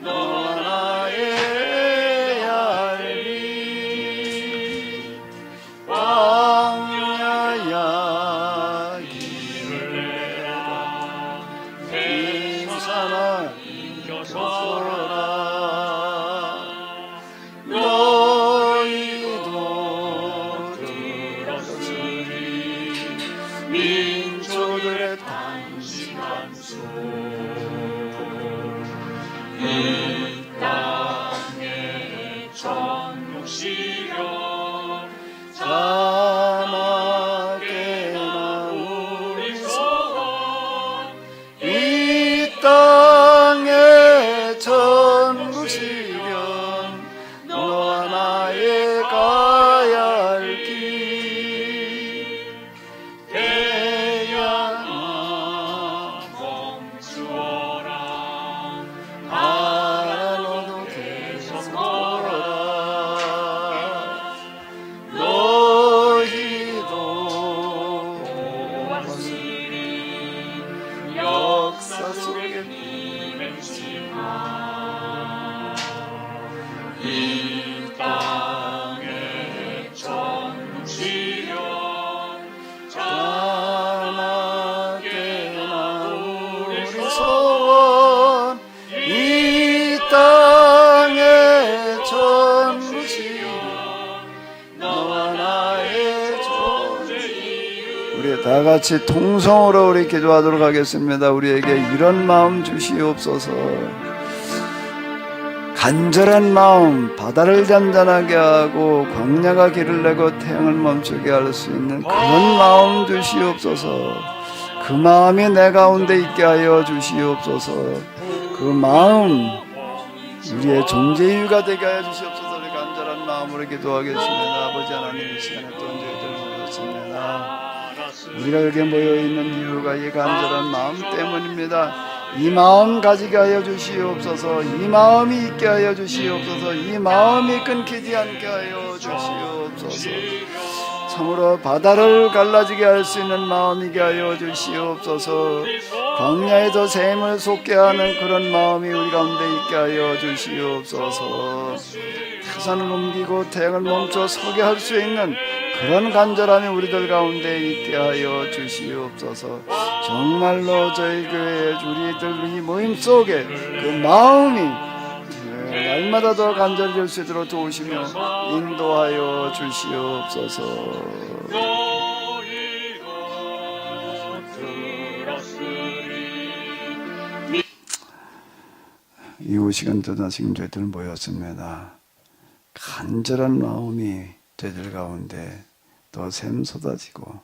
너와 나의 얄미 광야야 길을 내라 긴 산을 인겨서라 너희도 들었으리 민족들의 단식한 소 이 땅에 천국시련 자나게 나 우리 소원 이 땅에 천국시련 너와 나의 가야 할 길 태양아 멈추어라 하나 너도 계속 걸어라 너희도 보았으리 역사 속에 비행시마 이 땅에 천국시련 자나게 나 우리 소원 이 땅에 천국시련 너와 나의 존재 우리 다 같이 통성으로 우리 기도하도록 하겠습니다. 우리에게 이런 마음 주시옵소서. 간절한 마음, 바다를 잔잔하게 하고 광야가 길을 내고 태양을 멈추게 할 수 있는 그런 마음 주시옵소서. 그 마음이 내 가운데 있게 하여 주시옵소서. 그 마음 우리의 존재 이유가 되게 하여 주시옵소서. 우리 간절한 마음으로 기도하겠습니다. 아버지 하나님, 이 시간에 또 저희들을 모였습니다. 우리가 여기 모여있는 이유가 이 간절한 마음 때문입니다. 이 마음 가지게 하여 주시옵소서. 이 마음이 있게 하여 주시옵소서. 이 마음이 끊기지 않게 하여 주시옵소서. 참으로 바다를 갈라지게 할 수 있는 마음이게 하여 주시옵소서. 광야에서 샘을 솟게 하는 그런 마음이 우리 가운데 있게 하여 주시옵소서. 태산을 옮기고 태양을 멈춰 서게 할 수 있는 그런 간절함이 우리들 가운데 있게 하여 주시옵소서. 정말로 저희 교회 우리들 이 모임 속에 그 마음이 날마다 더 간절해질 수 있도록 도우시며 인도하여 주시옵소서. 이후 시간 도다 지금 저희들 모였습니다. 간절한 마음이 저희들 가운데 더 샘솟아지고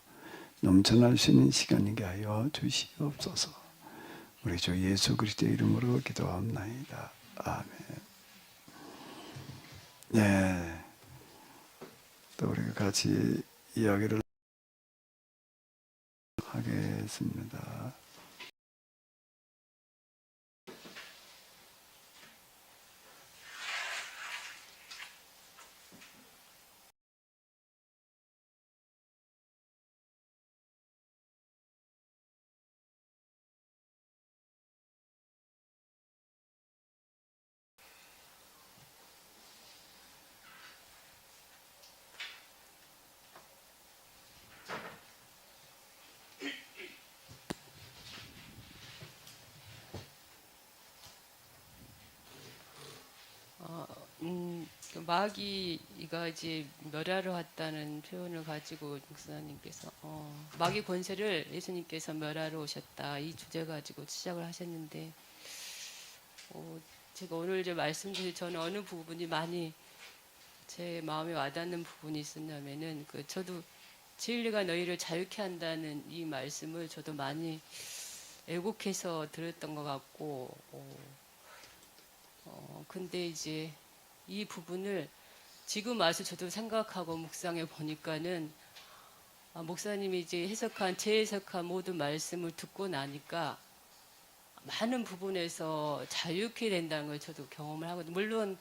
넘쳐날 수 있는 시간이게 하여 주시옵소서. 우리 주 예수 그리스도의 이름으로 기도합나이다. 아멘. 네, 또 우리가 같이 이야기를 하겠습니다. 마귀가 이제 멸하러 왔다는 표현을 가지고 목사님께서 마귀 권세를 예수님께서 멸하러 오셨다 이 주제 가지고 시작을 하셨는데 제가 오늘 이제 말씀 중에 저는 어느 부분이 많이 제 마음에 와닿는 부분이 있었냐면은 저도 진리가 너희를 자유케 한다는 이 말씀을 저도 많이 애곡해서 들었던 것 같고 근데 이제 이 부분을 지금 와서 저도 생각하고 묵상해 보니까는 목사님이 이제 재해석한 모든 말씀을 듣고 나니까 많은 부분에서 자유케 된다는 걸 저도 경험을 하거든요. 물론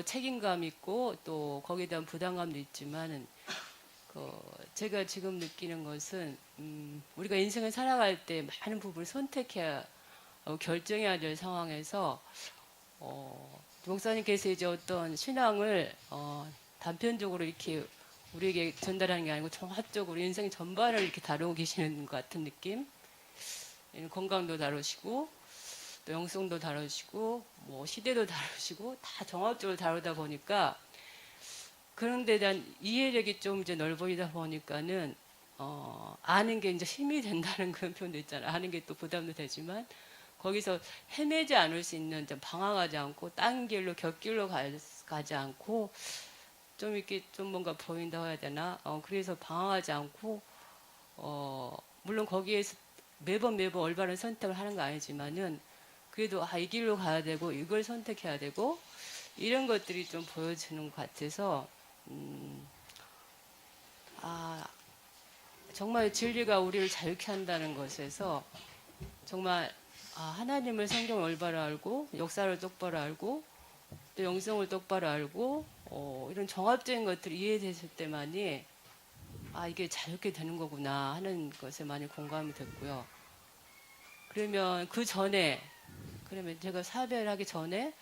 책임감 있고 또 거기에 대한 부담감도 있지만 제가 지금 느끼는 것은 우리가 인생을 살아갈 때 많은 부분을 선택해야 결정해야 될 상황에서 목사님께서 이제 어떤 신앙을 단편적으로 이렇게 우리에게 전달하는 게 아니고 종합적으로 인생 전반을 이렇게 다루고 계시는 것 같은 느낌. 건강도 다루시고 또 영성도 다루시고 뭐 시대도 다루시고 다 종합적으로 다루다 보니까 그런 데 대한 이해력이 좀 이제 넓어지다 보니까는 아는 게 이제 힘이 된다는 그런 표현도 있잖아요. 아는 게 또 부담도 되지만 거기서 헤매지 않을 수 있는, 좀 방황하지 않고 딴 길로 곁길로 가지 않고 좀 이렇게 좀 뭔가 보인다고 해야 되나? 그래서 방황하지 않고 물론 거기에서 매번 올바른 선택을 하는 거 아니지만은 그래도 이 길로 가야 되고 이걸 선택해야 되고 이런 것들이 좀 보여지는 것 같아서 정말 진리가 우리를 자유케 한다는 것에서 정말 하나님을 성경을 올바로 알고 역사를 똑바로 알고 또 영성을 똑바로 알고 이런 종합적인 것들이 이해됐을 때만이 이게 자유케 되는 거구나 하는 것에 많이 공감이 됐고요. 그러면 그 전에 그러면 제가 사별하기 전에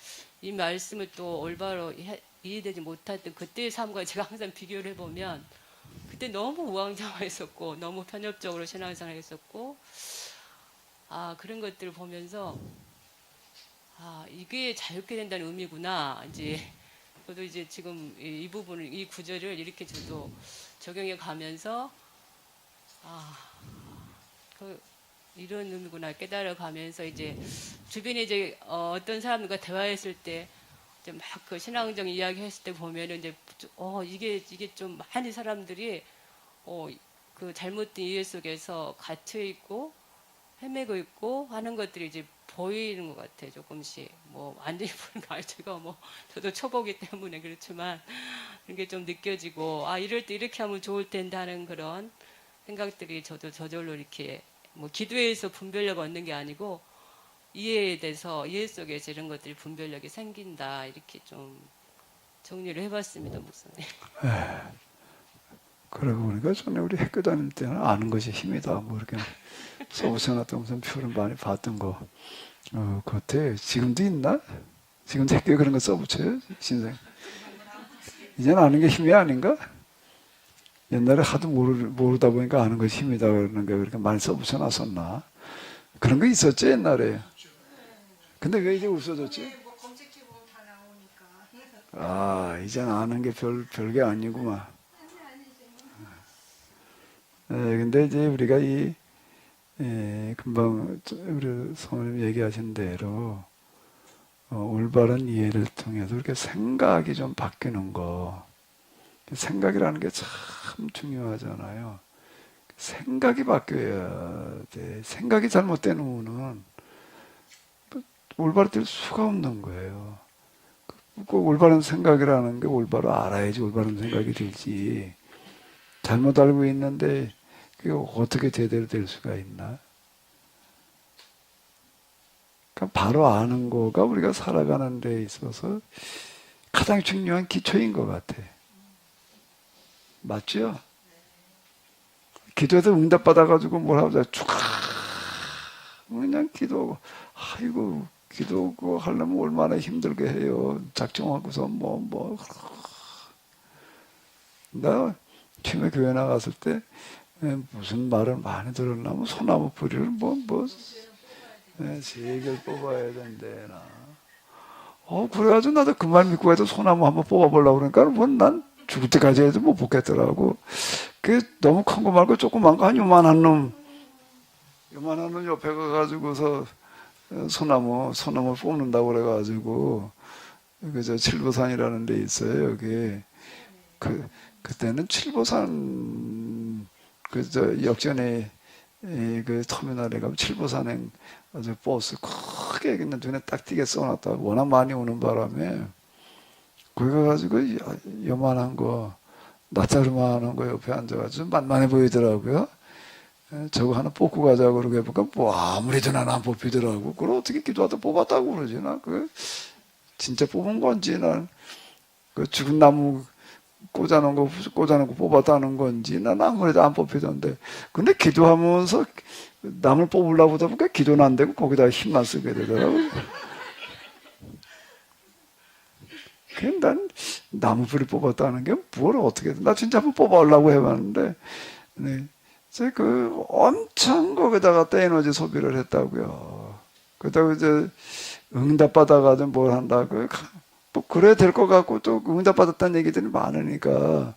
이 말씀을 또 올바로 이해되지 못할 때 그때의 삶과 제가 항상 비교를 해보면 그때 너무 우왕좌왕했었고 너무 편협적으로 신앙생활을 했었고 그런 것들을 보면서 이게 자유케 된다는 의미구나. 이제 저도 이제 지금 이 부분을 이 구절을 이렇게 저도 적용해 가면서 이런 의미구나 깨달아 가면서 이제 주변에 이제 어떤 사람들과 대화했을 때 이제 막 그 신앙적 이야기 했을 때 보면은 이제 이게 좀 많이 사람들이 그 잘못된 이해 속에서 갇혀 있고 헤매고 있고 하는 것들이 이제 보이는 것 같아요. 조금씩 뭐 완전히 보는 거 아니고 뭐 저도 초보기 때문에 그렇지만 그런 게 좀 느껴지고 이럴 때 이렇게 하면 좋을 텐데 하는 그런 생각들이 저도 저절로 이렇게 뭐 기도에서 분별력 얻는 게 아니고 이해에 대해서 이해 속에서 이런 것들이 분별력이 생긴다 이렇게 좀 정리를 해봤습니다, 목사님. 그러고 보니까 전에 우리 학교 다닐 때는 아는 것이 힘이다. 뭐 이렇게 써붙여놨던 무슨 표를 많이 봤던 거. 그 같아. 지금도 있나? 지금도 학교에 그런 거 써붙여요? 신생. 이제는 아는 게 힘이 아닌가? 옛날에 하도 모르다 보니까 아는 것이 힘이다 그러는 거 그렇게 많이 써붙여놨었나? 그런 거 있었지 옛날에. 근데 왜 이제 없어졌지? 이제는 아는 게 별게 아니구만. 근데 이제 우리가 금방 우리 성우님 얘기하신 대로 올바른 이해를 통해서 이렇게 생각이 좀 바뀌는 거. 생각이라는 게 참 중요하잖아요. 생각이 바뀌어야 돼. 생각이 잘못된 후는 올바로 될 수가 없는 거예요. 꼭 올바른 생각이라는 게 올바로 알아야지 올바른 생각이 들지. 잘못 알고 있는데 그게 어떻게 제대로 될 수가 있나? 그러니까 바로 아는 거가 우리가 살아가는 데 있어서 가장 중요한 기초인 것 같아. 맞죠? 기도해서 응답 받아가지고 뭘 하자 쭉 그냥 기도하고 아이고 기도하고 하려면 얼마나 힘들게 해요. 작정하고서 나 처음에 교회 나갔을 때 무슨 말을 많이 들었나면 소나무 뿌리를 세 개를 뽑아야 된대나. 그래가지고 나도 그 말 믿고 해도 소나무 한번 뽑아보려고 그러니까 난 죽을 때까지 해도 못 뽑겠더라고. 그 너무 큰 거 말고 조그만 거 한 요만한 놈 옆에 가가지고서 소나무 뽑는다고 그래가지고 그저 칠보산이라는 데 있어요. 여기 그때는 칠보산 역전에 그 터미널에 가면 칠보산에 아주 버스 크게 그냥 눈에 딱 띄게 써놨다. 워낙 많이 오는 바람에 거기 가가지고 요만한 거 낫자루만한 거 옆에 앉아가지고 만만해 보이더라고요. 저거 하나 뽑고 가자고 그러고 해보니까 아무리도 나는 안 뽑히더라고. 그걸 어떻게 기도하다 뽑았다고 그러지? 진짜 뽑은 건지 난 그 죽은 나무 꽂아놓은 거 뽑았다는 건지 난 아무래도 안 뽑히던데. 근데 기도하면서 남을 뽑으려고 보다 보니까 기도는 안 되고 거기다 힘만 쓰게 되더라고. 난 나무뿌리 뽑았다는 게 뭘 어떻게, 나 진짜 한번 뽑아보려고 해봤는데, 네. 제 그 엄청 거기다가 에너지 소비를 했다고요. 그렇다고 이제 응답받아가지고 뭘 한다고, 뭐 그래야 될 것 같고 또 응답받았다는 얘기들이 많으니까,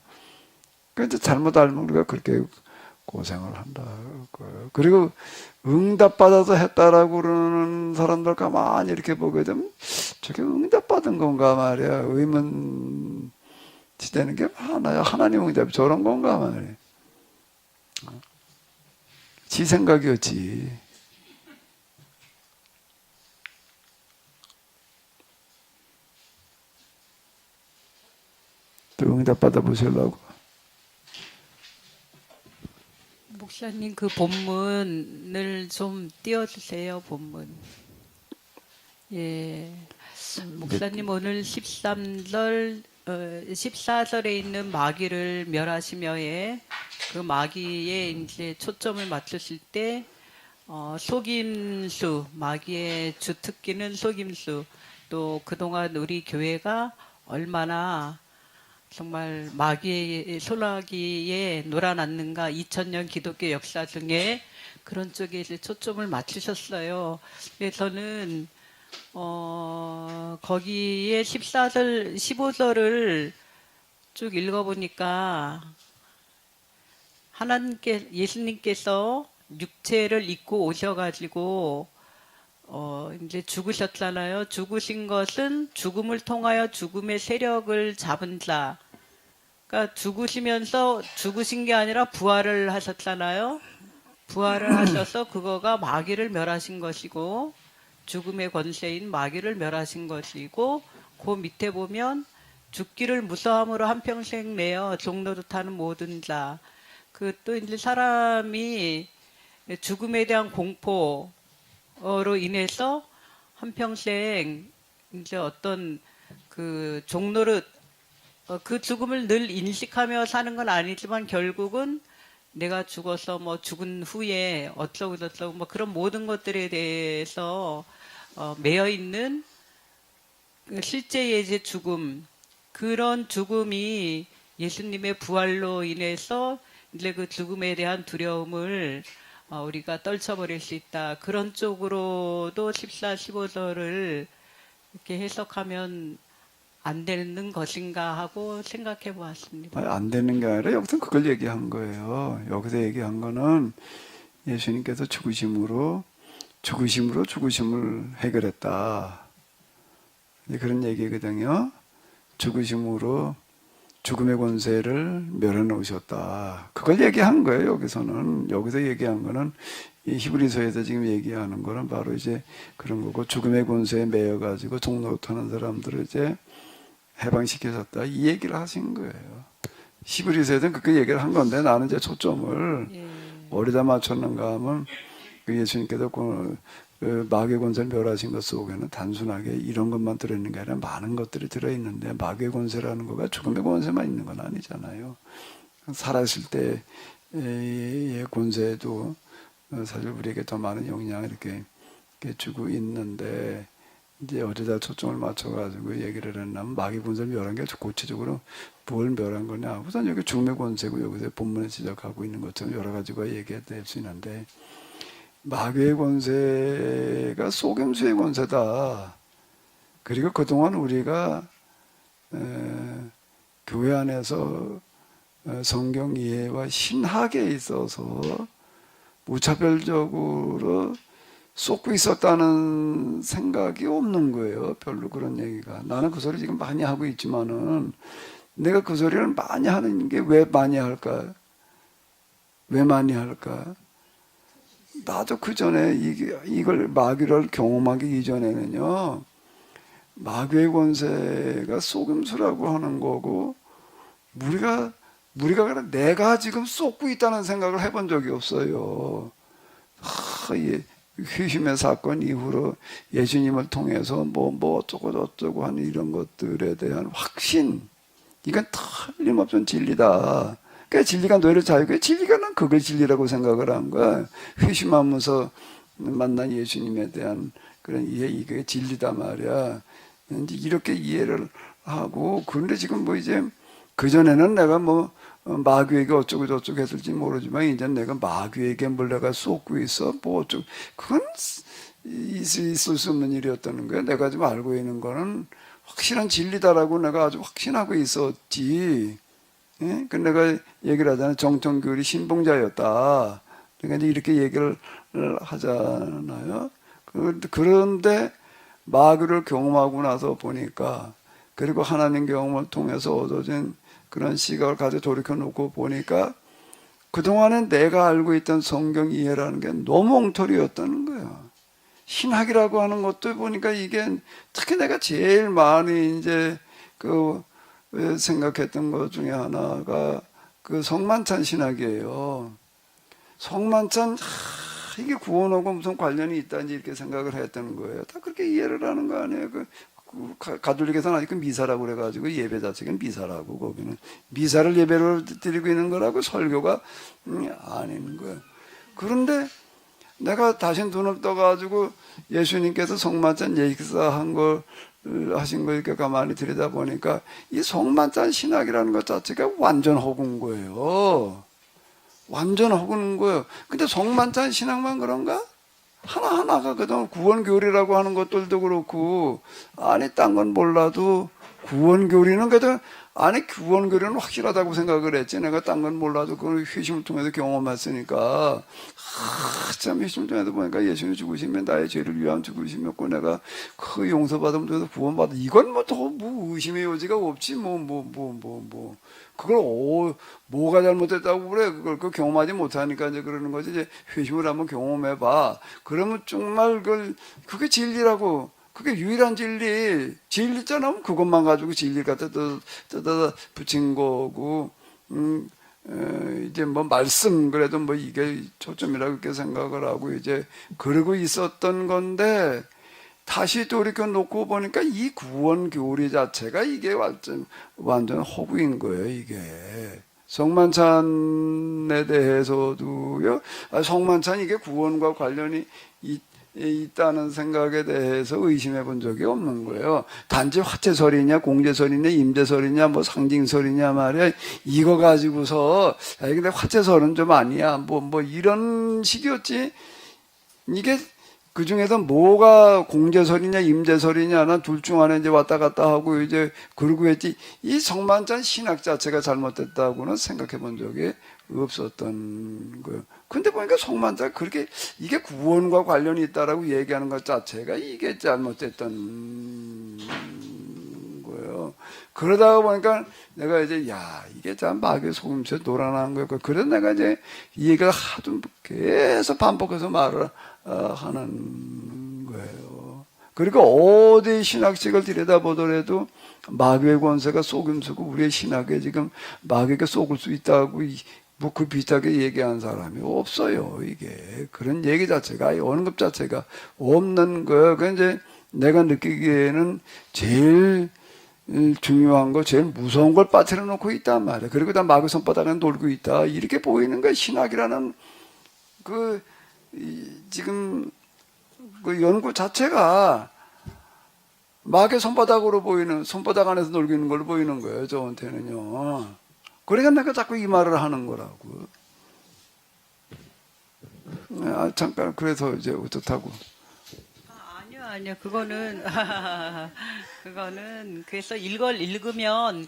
그 이제 잘못 알면 우리가 그렇게 고생을 한다. 그리고 응답받아서 했다라고 그러는 사람들 가만히 이렇게 보게 되면 저게 응답받은 건가 말이야. 의문 지되는 게 많아요. 하나님 응답이 저런 건가 말이야. 지 생각이었지. 또 응답 받아보시려고. 목사님 그 본문을 좀 띄워주세요. 본문. 예. 목사님 오늘 14절에 있는 마귀를 멸하시며에 그 마귀에 이제 초점을 맞추실 때 속임수, 마귀의 주특기는 속임수. 또 그동안 우리 교회가 얼마나 정말 마귀의 소나기에 놀아났는가 2000년 기독교 역사 중에 그런 쪽에 이제 초점을 맞추셨어요. 그래서 저는 거기에 14절, 15절을 쭉 읽어보니까 예수님께서 육체를 입고 오셔가지고 이제 죽으셨잖아요. 죽으신 것은 죽음을 통하여 죽음의 세력을 잡은 자. 그러니까 죽으신 게 아니라 부활을 하셨잖아요. 부활을 하셔서 그거가 마귀를 멸하신 것이고 죽음의 권세인 마귀를 멸하신 것이고 그 밑에 보면 죽기를 무서함으로 한평생 내어 종노릇하는 모든 자. 그 또 이제 사람이 죽음에 대한 공포로 인해서 한평생 이제 어떤 그 종노릇 그 죽음을 늘 인식하며 사는 건 아니지만 결국은 내가 죽어서 뭐 죽은 후에 어쩌고 저쩌고 뭐 그런 모든 것들에 대해서 매여 있는 실제의 이제 죽음, 그런 죽음이 예수님의 부활로 인해서 이제 그 죽음에 대한 두려움을 우리가 떨쳐버릴 수 있다. 그런 쪽으로도 14, 15절을 이렇게 해석하면 안 되는 것인가 하고 생각해 보았습니다. 아니, 안 되는 게 아니라 여기서 그걸 얘기한 거예요. 여기서 얘기한 거는 예수님께서 죽으심으로 죽으심을 해결했다. 그런 얘기거든요. 죽으심으로 죽음의 권세를 멸해놓으셨다. 그걸 얘기한 거예요. 여기서 얘기한 거는 이 히브리서에서 지금 얘기하는 거는 바로 이제 그런 거고, 죽음의 권세에 매여가지고 종노릇하는 사람들을 이제 해방시켜줬다. 이 얘기를 하신 거예요. 히브리서에서는 그렇게 얘기를 한 건데, 나는 이제 초점을 어디다 맞췄는가 하면 그 예수님께서 그 마귀의 권세를 멸하신 것 속에는 단순하게 이런 것만 들어있는 게 아니라 많은 것들이 들어있는데, 마귀의 권세라는 거가 죽음의 권세만 있는 건 아니잖아요. 살아있을 때의 권세도 사실 우리에게 더 많은 영향을 이렇게 주고 있는데, 이제 어디다 초점을 맞춰가지고 얘기를 했냐면, 마귀 권세를 멸한 게 구체적으로 뭘 멸한 거냐. 우선 여기 죽음의 권세고, 여기서 본문에 지적하고 있는 것처럼 여러 가지가 얘기될 수 있는데, 마귀의 권세가 속임수의 권세다. 그리고 그동안 우리가 교회 안에서 성경 이해와 신학에 있어서 무차별적으로 쏟고 있었다는 생각이 없는 거예요. 별로 그런 얘기가. 나는 그 소리 지금 많이 하고 있지만은, 내가 그 소리를 많이 하는 게 왜 많이 할까? 왜 많이 할까? 나도 그 전에 이걸 마귀를 경험하기 이전에는요, 마귀의 권세가 속임수라고 하는 거고, 우리가 아니라 내가 지금 쏟고 있다는 생각을 해본 적이 없어요. 휴심의 사건 이후로 예수님을 통해서 뭐 어쩌고 저쩌고 하는 이런 것들에 대한 확신, 이건 틀림없는 진리다. 그러니까 진리가 너희를 자유게, 진리가 난 그걸 진리라고 생각을 한 거야. 회심하면서 만난 예수님에 대한 그런 이해, 이게 진리다 말이야. 이제 이렇게 이해를 하고, 그런데 지금 뭐 이제 그전에는 내가 뭐 마귀에게 어쩌고 저쩌고 했을지 모르지만 이제 내가 마귀에게 뭘 내가 쏟고 있어 뭐 어쩌고, 그건 있을 수 없는 일이었다는 거야. 내가 지금 알고 있는 거는 확실한 진리다라고 내가 아주 확신하고 있었지. 예? 그 내가 얘기를 하잖아요. 정통교리 신봉자였다. 그러니까 이제 이렇게 얘기를 하잖아요. 그런데 마귀를 경험하고 나서 보니까, 그리고 하나님 경험을 통해서 얻어진 그런 시각을 가져 돌이켜 놓고 보니까 그동안에 내가 알고 있던 성경 이해라는 게 너무 엉터리였다는 거예요. 신학이라고 하는 것도 보니까 이게 특히 내가 제일 많이 이제 생각했던 것 중에 하나가 그 성만찬 신학이에요. 성만찬, 이게 구원하고 무슨 관련이 있다는지 이렇게 생각을 했다는 거예요. 다 그렇게 이해를 하는 거 아니에요. 가톨릭에서는 아직 미사라고 그래가지고 예배 자체가 미사라고, 거기는 미사를 예배로 드리고 있는 거라고, 설교가 아닌 거예요. 그런데 내가 다시 눈을 떠가지고 예수님께서 성만찬 예식사한 걸 하신 거 이렇게 가만히 들여다보니까 이 성만찬 신학이라는 것 자체가 완전 허구인 거예요. 완전 허구인 거예요. 근데 성만찬 신학만 그런가? 하나하나가 그동안 구원교리라고 하는 것들도 그렇고, 아니 딴 건 몰라도 구원교리는 그래도, 아니 구원교리는 확실하다고 생각을 했지. 내가 딴 건 몰라도 그걸 회심을 통해서 경험했으니까. 참 회심을 통해서 보니까 예수님 죽으시면 나의 죄를 위한 죽으심이었고, 내가 그 용서받으면 돼서 구원받아. 이건 뭐 더 뭐 의심의 여지가 없지. 그걸 뭐가 잘못됐다고 그래. 그걸 그 경험하지 못하니까 이제 그러는 거지. 이제 회심을 한번 경험해봐. 그러면 정말 그게 진리라고. 그게 유일한 진리. 진리잖아. 그것만 가지고 진리 갖다 뜯어다 붙인 거고. 이제 뭐 말씀, 그래도 뭐 이게 초점이라고 이렇게 생각을 하고 이제 그러고 있었던 건데, 다시 돌이켜 놓고 보니까 이 구원 교리 자체가 이게 완전 허구인 거예요, 이게. 성만찬에 대해서도요, 성만찬 이게 구원과 관련이 있다는 생각에 대해서 의심해 본 적이 없는 거예요. 단지 화채설이냐, 공제설이냐, 임제설이냐, 뭐 상징설이냐 말이야. 이거 가지고서, 근데 화채설은 좀 아니야. 뭐 이런 식이었지. 이게 그 중에서 뭐가 공제설이냐 임제설이냐, 난 둘 중 하나 이제 왔다 갔다 하고 이제 그러고 했지, 이 성만찬 신학 자체가 잘못됐다고는 생각해 본 적이 없었던 거예요. 근데 보니까 성만찬 그렇게 이게 구원과 관련이 있다라고 얘기하는 것 자체가 이게 잘못됐던 거예요. 그러다가 보니까 내가 이제 이게 참 마귀의 속임수에 놀아난 거였고, 그래서 내가 이제 이 얘기를 하도 계속 반복해서 말을 하는 거예요. 그리고 어디 신학식을 들여다보더라도 마귀의 권세가 속임수고 우리의 신학에 지금 마귀가 속을 수 있다고 뭐 그 비슷하게 얘기하는 사람이 없어요. 이게 그런 얘기 자체가, 언급 자체가 없는 거예요. 그 이제 내가 느끼기에는 제일 중요한 거, 제일 무서운 걸 빠뜨려 놓고 있단 말이야. 그리고 다 마귀 손바닥에 놀고 있다, 이렇게 보이는 거야. 신학이라는 지금 그 연구 자체가 마귀의 손바닥으로 보이는, 손바닥 안에서 놀고 있는 걸로 보이는 거예요, 저한테는요. 그러니까 내가 자꾸 이 말을 하는 거라고. 잠깐, 그래서 이제 어떻다고. 아니요. 그거는 그래서 이걸 읽으면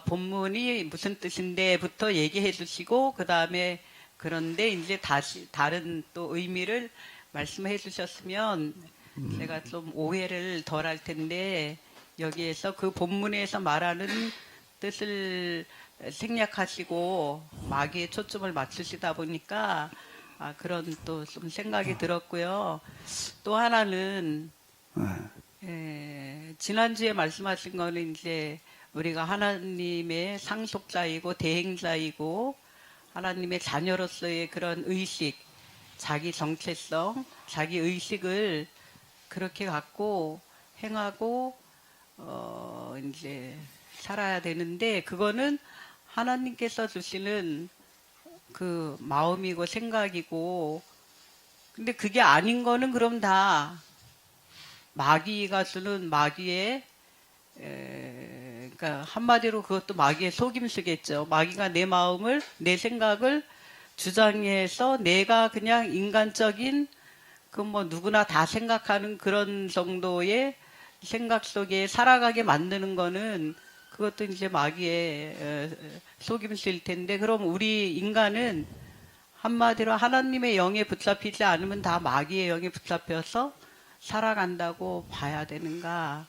본문이 무슨 뜻인데부터 얘기해 주시고, 그 다음에 그런데 이제 다시 다른 또 의미를 말씀해 주셨으면 제가 좀 오해를 덜 할 텐데, 여기에서 그 본문에서 말하는 뜻을 생략하시고 마귀에 초점을 맞추시다 보니까 그런 또 좀 생각이 들었고요. 또 하나는 지난주에 말씀하신 거는 이제 우리가 하나님의 상속자이고 대행자이고 하나님의 자녀로서의 그런 의식, 자기 정체성, 자기 의식을 그렇게 갖고 행하고 이제 살아야 되는데, 그거는 하나님께서 주시는 그 마음이고 생각이고, 근데 그게 아닌 거는 그럼 다 마귀가 주는 마귀의 그러니까 한마디로 그것도 마귀의 속임수겠죠. 마귀가 내 마음을, 내 생각을 주장해서 내가 그냥 인간적인 그 뭐 누구나 다 생각하는 그런 정도의 생각 속에 살아가게 만드는 거는 그것도 이제 마귀의 속임수일 텐데, 그럼 우리 인간은 한마디로 하나님의 영에 붙잡히지 않으면 다 마귀의 영에 붙잡혀서 살아간다고 봐야 되는가,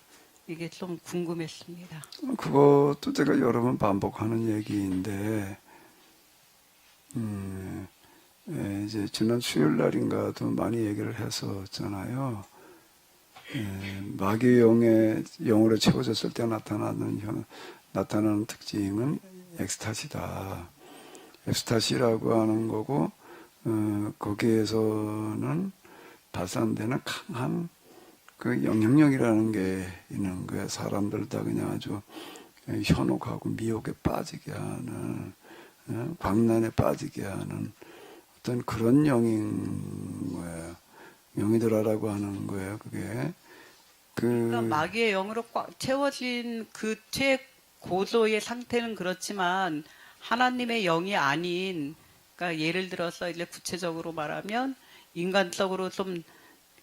이게 좀 궁금했습니다. 그것도 제가 여러 번 반복하는 얘기인데, 이제 지난 수요일 날인가도 많이 얘기를 했었잖아요. 마귀의 영으로 채워졌을 때 나타나는 특징은 엑스타시다. 엑스타시라고 하는 거고, 거기에서는 발산되는 강한 그 영향력이라는 게 있는 거예요. 사람들 다 그냥 아주 현혹하고 미혹에 빠지게 하는, 광란에 빠지게 하는 어떤 그런 영인 거예요. 영이더라라고 하는 거예요. 그게 그러니까 마귀의 영으로 꽉 채워진 그 최고조의 상태는 그렇지만 하나님의 영이 아닌, 그러니까 예를 들어서 이제 구체적으로 말하면 인간적으로 좀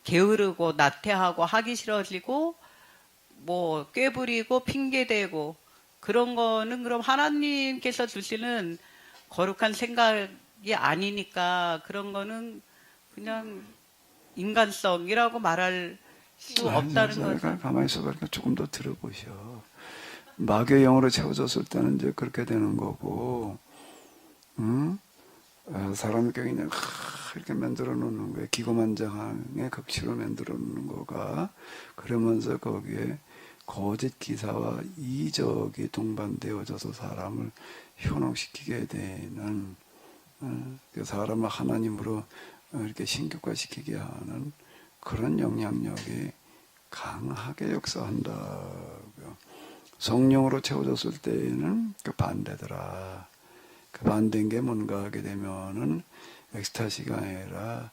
게으르고 나태하고 하기 싫어지고 뭐 꾀부리고 핑계대고 그런 거는 그럼 하나님께서 주시는 거룩한 생각이 아니니까 그런 거는 그냥 인간성이라고 말할 수 없다는 거죠. 가만히 있어봐. 조금 더 들어보셔. 마귀의 영으로 채워졌을 때는 이제 그렇게 되는 거고, 사람의 경우는 이렇게 만들어 놓는 거예요. 기고만장의 극치로 만들어 놓는 거가, 그러면서 거기에 거짓 기사와 이적이 동반되어져서 사람을 현혹시키게 되는, 사람을 하나님으로 이렇게 신격화시키게 하는 그런 영향력이 강하게 역사한다고요. 성령으로 채워졌을 때에는 그 반대더라. 그 반대인 게 뭔가 하게 되면은 엑스타시가 아니라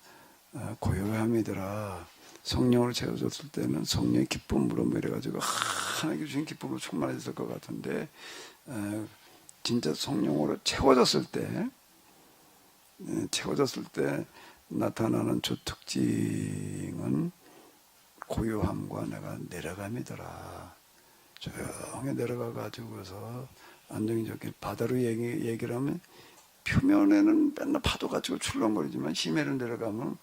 고요함이더라. 성령으로 채워졌을 때는 성령의 기쁨으로 뭐 이래가지고 하나님께 주신 기쁨으로 충만해졌을 것 같은데, 진짜 성령으로 채워졌을 때 나타나는 주 특징은 고요함과 내가 내려감이더라. 조용히 내려가가지고서 안정적인 바다로 얘기를 하면 표면에는 맨날 파도 가지고 출렁거리지만 심해를 내려가면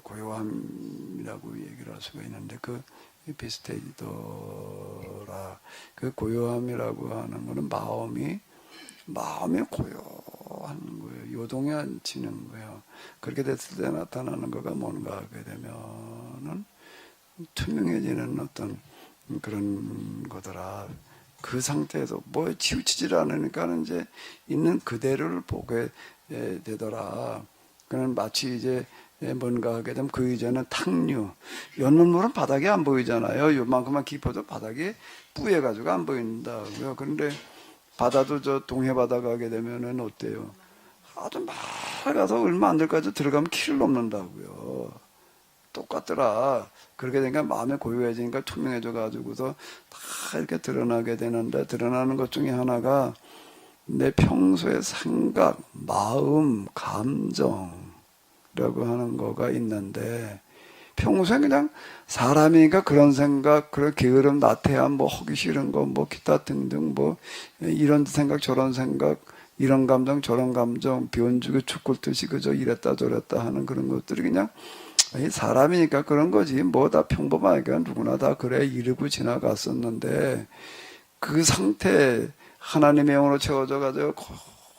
고요함이라고 얘기를 할 수가 있는데, 그 비슷해지더라. 그 고요함이라고 하는 거는 마음이 고요한 거예요. 요동해지는 거예요. 그렇게 됐을 때 나타나는 거가 뭔가 하게 되면은 투명해지는 어떤 그런 거더라. 그 상태에서 뭐 치우치질 않으니까는 이제 있는 그대로를 보게 되더라. 그는 마치 이제 뭔가 하게 되면 그 이전에 탕류, 연못물은 바닥에 안 보이잖아요. 요만큼만 깊어도 바닥에 뿌여가지고 안 보인다고요. 그런데 바다도 저 동해 바다 가게 되면은 어때요? 아주 맑아서 얼마 안 될까지 들어가면 키를 넘는다고요. 똑같더라. 그렇게 되니까 마음에 고요해지니까 투명해져 가지고서 다 이렇게 드러나게 되는데, 드러나는 것 중에 하나가 내 평소의 생각, 마음, 감정이라고 하는 거가 있는데, 평소에 그냥 사람이니까 그런 생각, 그런 게으름, 나태함, 뭐 하기 싫은 거, 뭐 기타 등등, 뭐 이런 생각, 저런 생각, 이런 감정, 저런 감정, 변죽에 죽을 듯이 그저 이랬다 저랬다 하는 그런 것들이 그냥 사람이니까 그런 거지. 뭐 다 평범하니까 누구나 다 그래 이러고 지나갔었는데, 그 상태, 하나님의 영으로 채워져 가지고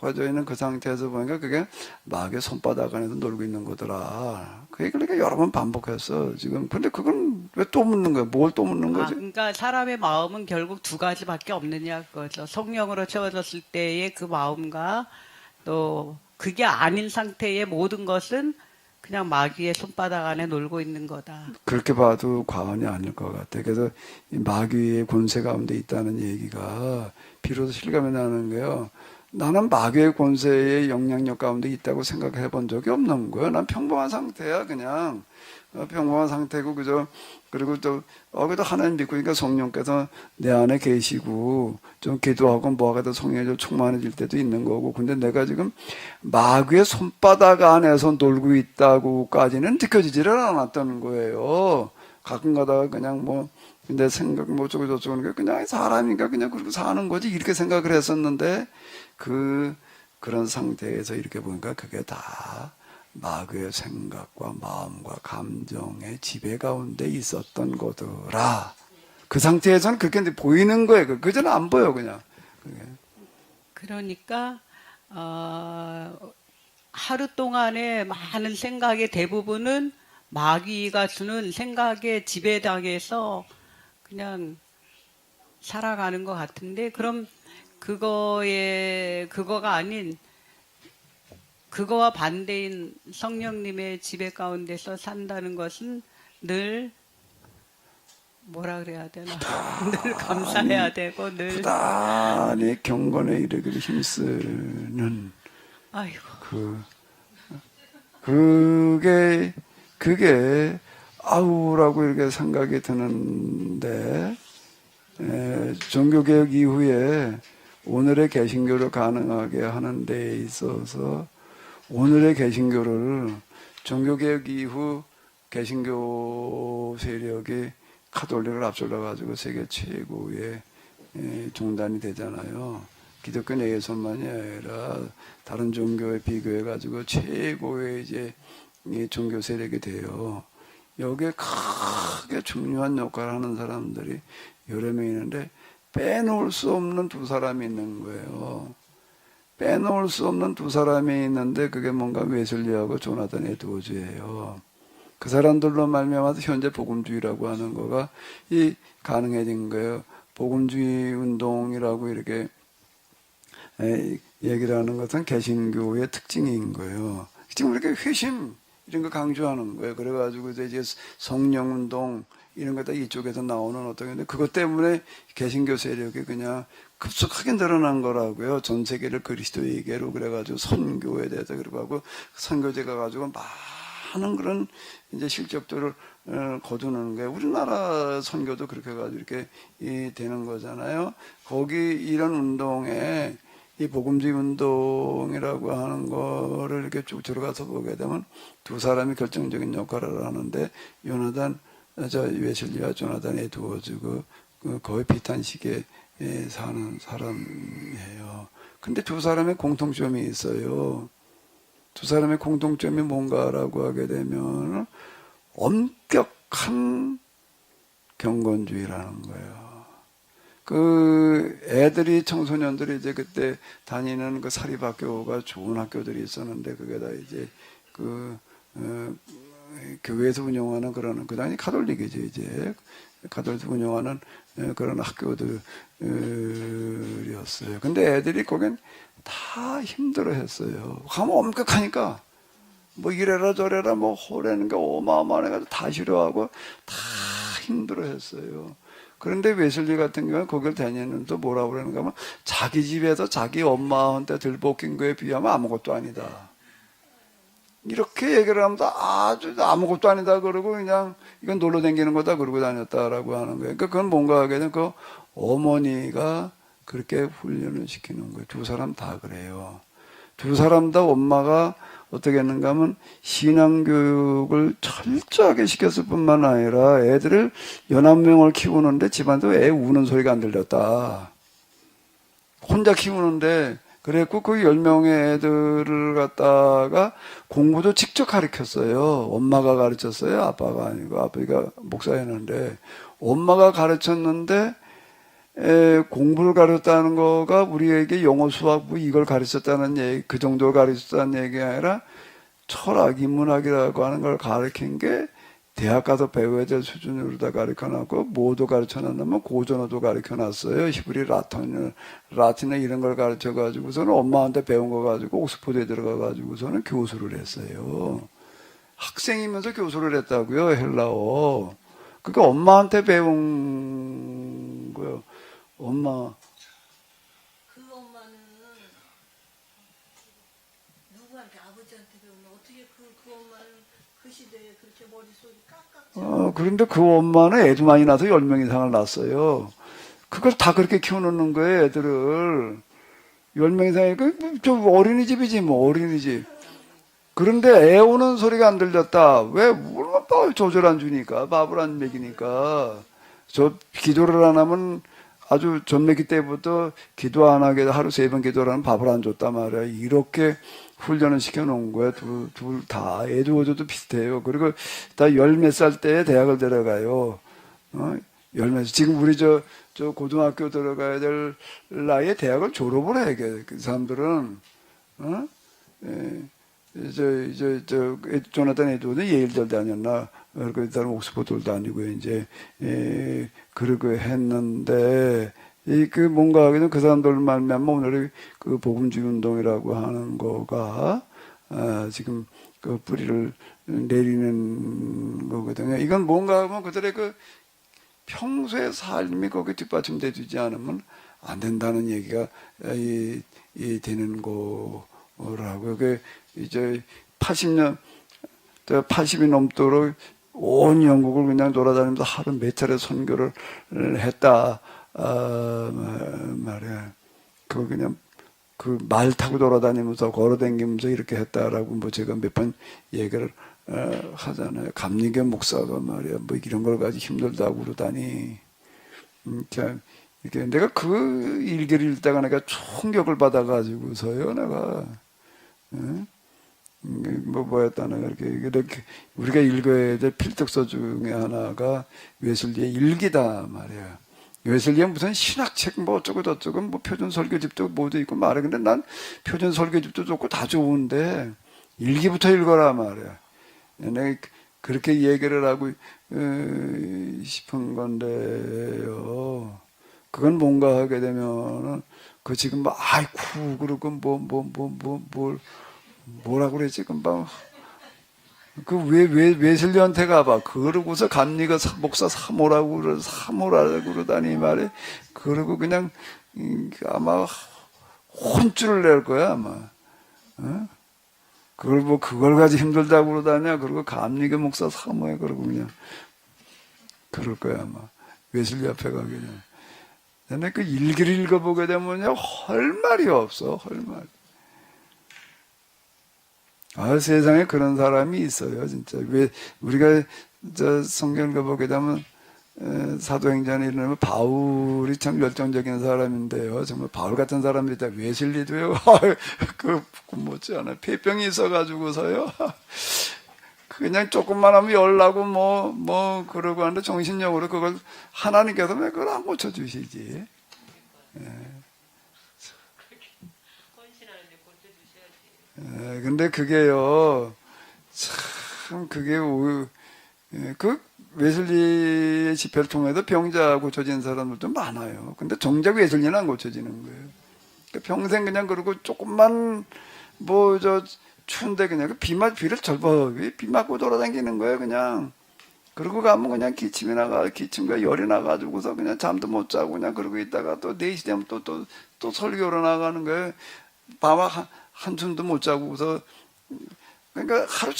가져 있는 그 상태에서 보니까 그게 마귀의 손바닥 안에서 놀고 있는 거더라. 그 얘기를 그러니까 여러 번 반복했어 지금. 근데 그건 왜 또 묻는 거야? 뭘 또 묻는 거지? 그러니까 사람의 마음은 결국 두 가지밖에 없느냐 그거죠. 성령으로 채워졌을 때의 그 마음과 또 그게 아닌 상태의 모든 것은 그냥 마귀의 손바닥 안에 놀고 있는 거다. 그렇게 봐도 과언이 아닐 것 같아. 그래서 이 마귀의 권세 가운데 있다는 얘기가 비로소 실감이 나는 거예요. 나는 마귀의 권세의 영향력 가운데 있다고 생각해 본 적이 없는 거예요. 난 평범한 상태야. 그냥 평범한 상태고 그죠. 그리고 또 그래도 하나님 믿고 그러니까 성령께서 내 안에 계시고 좀 기도하고 뭐하고도 성령이 좀 충만해질 때도 있는 거고. 근데 내가 지금 마귀의 손바닥 안에서 놀고 있다고까지는 느껴지지를 않았다는 거예요. 가끔 가다가 그냥 뭐 내 생각 뭐 저거 저쩌고 하는 게 그냥 사람인가 그냥 그렇게 사는 거지 이렇게 생각을 했었는데 그런 상태에서 이렇게 보니까 그게 다 마귀의 생각과 마음과 감정의 지배 가운데 있었던 거더라. 그 상태에서는 그렇게 보이는 거예요. 그전에 안 보여 그냥. 그게. 그러니까 하루 동안의 많은 생각의 대부분은 마귀가 주는 생각에 지배당해서 그냥 살아가는 것 같은데, 그럼 그거가 아닌 그거와 반대인 성령님의 지배 가운데서 산다는 것은 늘 뭐라 그래야 되나 늘 감사해야 되고 늘 부단히 경건에 이르기를 힘쓰는 아이고 그게 아우라고 이렇게 생각이 드는데 종교개혁 이후에 오늘의 개신교를 가능하게 하는 데 있어서 오늘의 개신교를 종교개혁 이후 개신교 세력이 카톨릭을 앞질러 가지고 세계 최고의 종단이 되잖아요. 기독교 내에서만이 아니라 다른 종교에 비교해 가지고 최고의 이제 종교 세력이 돼요. 여기에 크게 중요한 역할을 하는 사람들이 여러 명 있는데 빼놓을 수 없는 두 사람이 있는 거예요. 빼놓을 수 없는 두 사람이 있는데 그게 뭔가 웨슬리하고 조나단 에드워즈예요. 그 사람들로 말미암아서 현재 복음주의라고 하는 거가 가능해진 거예요. 복음주의 운동이라고 이렇게 얘기를 하는 것은 개신교의 특징인 거예요. 지금 이렇게 회심 이런 거 강조하는 거예요. 그래가지고 이제 성령운동 이런 거 다 이쪽에서 나오는 어떤 건데 그것 때문에 개신교 세력이 그냥 급속하게 늘어난 거라고요. 전 세계를 그리스도에게로 그래가지고 선교에 대해서 그러고 하고 선교제가 가지고 많은 그런 이제 실적들을 거두는 거예요. 우리나라 선교도 그렇게 해가지고 이렇게 되는 거잖아요. 거기 이런 운동에 이 복음주의 운동이라고 하는 거를 이렇게 쭉 들어가서 보게 되면 두 사람이 결정적인 역할을 하는데 웨슬리와 조나단 에드워즈 거의 비슷한 시기에 사는 사람이에요. 근데 두 사람의 공통점이 있어요. 두 사람의 공통점이 뭔가라고 하게 되면 엄격한 경건주의라는 거예요. 애들이 청소년들이 이제 그때 다니는 그 사립학교가 좋은 학교들이 있었는데 그게 다 이제 교회에서 운영하는 그런 그 당시 카톨릭이죠 이제 카톨릭에서 운영하는 그런 학교들이었어요. 근데 애들이 거긴 다 힘들어했어요. 가면 엄격하니까 뭐 이래라 저래라 뭐 호래는 게 어마어마해가지고 다 싫어하고 다 힘들어했어요. 그런데 웨슬리 같은 경우는 거기를 다니는 또 뭐라고 그러는가 하면 자기 집에서 자기 엄마한테 들볶인 거에 비하면 아무것도 아니다. 이렇게 얘기를 하면 아주 아무것도 아니다 그러고 그냥 이건 놀러 다니는 거다 그러고 다녔다라고 하는 거예요. 그러니까 그건 뭔가 하게 되면 그 어머니가 그렇게 훈련을 시키는 거예요. 두 사람 다 그래요. 두 사람 다 엄마가 어떻게 했는가 하면 신앙교육을 철저하게 시켰을 뿐만 아니라 애들을 11명을 키우는데 집안도 애 우는 소리가 안 들렸다. 혼자 키우는데 그랬고 그 10명의 애들을 갖다가 공부도 직접 가르쳤어요. 엄마가 가르쳤어요. 아빠가 아니고 아빠가 목사였는데 엄마가 가르쳤는데 공부를 가르쳤다는 거가 우리에게 영어, 수학, 뭐 이걸 가르쳤다는 얘기, 그 정도를 가르쳤다는 얘기가 아니라 철학, 인문학이라고 하는 걸 가르친 게 대학 가서 배워야 될 수준으로 다 가르쳐놨고, 뭐도 가르쳐놨냐면 고전어도 가르쳐놨어요. 히브리, 라틴어 이런 걸 가르쳐가지고서는 엄마한테 배운 거 가지고 옥스퍼드에 들어가가지고서는 교수를 했어요. 학생이면서 교수를 했다고요, 헬라어. 그러니까 엄마한테 배운 거요. 엄마. 그 엄마는 누구한테 아버지한테 배우면 어떻게 그 엄마는 그 시대에 그렇게 머릿속이 깍깍 그런데 그 엄마는 애도 많이 낳아서 10명 이상을 낳았어요. 그걸 다 그렇게 키워놓는 거예요, 애들을. 10명 이상이니까, 좀 어린이집이지, 뭐, 어린이집. 그런데 애 우는 소리가 안 들렸다. 왜? 얼마나 조절 안 주니까, 밥을 안 먹이니까. 저 기도를 안 하면 아주 전매기 때부터 기도 안 하게 하루 3번 기도를 하면 밥을 안 줬단 말이야. 이렇게 훈련을 시켜놓은 거야. 둘 다. 애도 어조도 비슷해요. 그리고 다 10몇 살 때에 대학을 들어가요. 지금 우리 저 고등학교 들어가야 될 나이에 대학을 졸업을 해. 그 사람들은, 조나단 에드워드 예일대 다녔나? 그 다른 옥스퍼드를 다니고, 이제, 그러고 했는데, 뭔가 하기는 그 사람들 말미암아 오늘 그 복음주의 운동이라고 하는 거가, 지금 그 뿌리를 내리는 거거든요. 이건 뭔가 하면 그들의 그 평소의 삶이 거기에 뒷받침되지 않으면 안 된다는 얘기가 되는 거라고요. 그 이제 80이 넘도록 온 영국을 그냥 돌아다니면서 하루 몇 차례 선교를 했다 말이야. 그거 그냥 그 말 타고 돌아다니면서 걸어다니면서 이렇게 했다라고 뭐 제가 몇 번 얘기를 하잖아요. 감리교 목사가 말이야 뭐 이런 걸 가지고 힘들다고 그러다니. 이렇게 내가 그 일기를 읽다가 내가 충격을 받아가지고서요 내가. 뭐였다나 이렇게 우리가 읽어야 될 필독서 중에 하나가 웨슬리의 일기다 말이야. 웨슬리의 무슨 신학책 뭐 어쩌고 저쩌고 뭐 표준 설교집도 모두 있고 말이야. 근데 난 표준 설교집도 좋고 다 좋은데 일기부터 읽어라 말이야. 내가 그렇게 얘기를 하고 싶은 건데요. 그건 뭔가 하게 되면은 그 지금 막 아이쿠 그러고 뭐라고 그랬지 금방 왜 웨슬리한테 가봐. 그러고서 감리가 목사 사모라고 그러다니 말해. 그러고 그냥 아마 혼쭐을 낼 거야 아마. 그걸 가지고 힘들다고 그러다냐. 그리고 감리교 목사 사모해 그러고 그냥 그럴 거야 아마. 웨슬리 앞에 가게 되면. 근데 그 일기를 읽어보게 되면요 할 말이 없어. 할 말. 세상에 그런 사람이 있어요, 진짜. 왜, 우리가, 성경을 보게 되면, 사도행전에 이르면 바울이 참 열정적인 사람인데요. 정말 바울 같은 사람들이 다 웨슬리도요, 못지 않아요. 폐병이 있어가지고서요. 그냥 조금만 하면 열나고 그러고 하는데 정신력으로 그걸 하나님께서 왜 그걸 안 고쳐주시지. 근데 그게요, 참, 그 웨슬리의 집회를 통해서 병자 고쳐진 사람들도 많아요. 근데 정작 웨슬리는 안 고쳐지는 거예요. 평생 그냥 그러고 조금만, 추운데 그냥 비를 비 맞고 돌아다니는 거예요, 그냥. 그러고 가면 그냥 기침과 열이 나가지고서 그냥 잠도 못 자고 그냥 그러고 있다가 또 4시 되면 또 설교로 나가는 거예요. 밤에 한숨도 못 자고서 그러니까 하루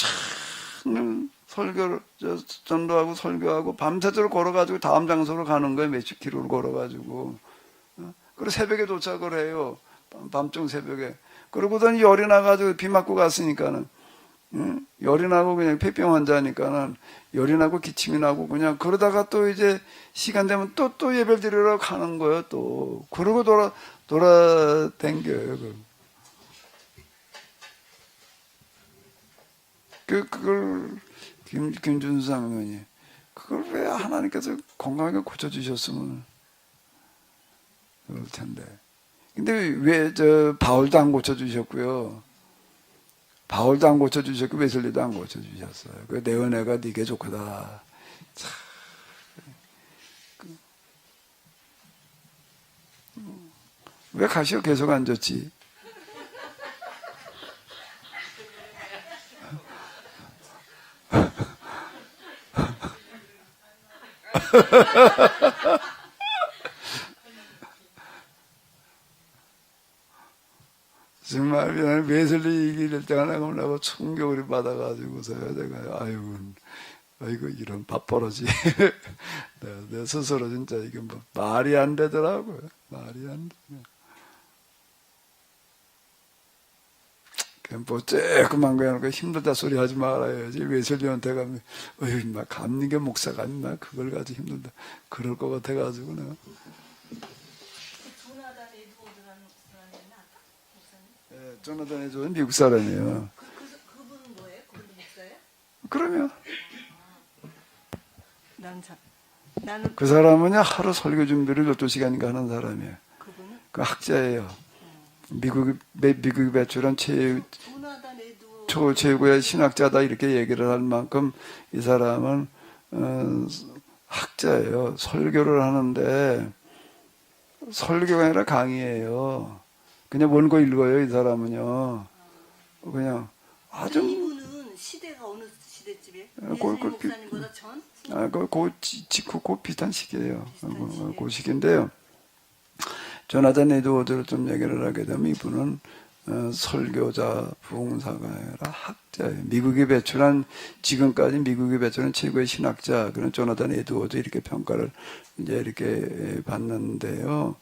종일 전도하고 설교하고 밤새도록 걸어가지고 다음 장소로 가는 거예요. 몇십 킬로를 걸어가지고. 그리고 새벽에 도착을 해요. 밤중 새벽에. 그러고선 열이 나가지고 비 맞고 갔으니까는 열이 나고 그냥 폐병 환자니까는 열이 나고 기침이 나고 그냥 그러다가 또 이제 시간 되면 또 예배를 드리러 가는 거예요. 또 그러고 돌아댕겨요. 그걸 김준수 장로님 그걸 왜 하나님께서 건강하게 고쳐주셨으면 그럴 텐데. 근데 왜 바울도 안 고쳐주셨고요. 바울도 안 고쳐주셨고 웨슬리도 안 고쳐주셨어요. 내 은혜가 네게 좋구나. 참. 왜 가시오 계속 앉았지? 정말 그냥 웨슬리 얘기를 때가 나가려고 충격을 받아가지고서요. 내가 아이고 이런 밥버러지. 내 스스로 진짜 이게 뭐 말이 안 되더라고요. 말이 안 돼. 뭐 조그만 거 해놓고 힘들다 소리 하지 말아야지. 웨슬리한테 가면 어휴 막 감리교 목사가 아니나 그걸 가지고 힘들다 그럴 것 같아가지고 내가. 조나단 에드워드라는 사람이었나 아까 목사님? 예, 조나단 에드워드 미국 사람이에요. 그분은 뭐예요? 그분도 목사예요? 그러면 나는 그 사람은 하루 설교 준비를 12시간인가 하는 사람이에요. 그분은 그 학자예요. 미국이 배출한 조나단 에드워드 최고의 신학자다 이렇게 얘기를 할 만큼 이 사람은 학자예요. 설교를 하는데 설교가 아니라 강의예요. 그냥 원고 읽어요. 이 사람은요. 그냥 아주 이분은 시대가 어느 시대쯤이에요? 그- 예수님 목사님보다 전? 그 비슷한 시기예요. 비슷한 시기예요. 그 시기인데요. 조나단 에드워드를 좀 얘기를 하게 되면 이분은 설교자, 부흥사가 아니라 학자예요. 미국이 배출한 지금까지 미국이 배출한 최고의 신학자 그런 조나단 에드워드 이렇게 평가를 이제 이렇게 받는데요.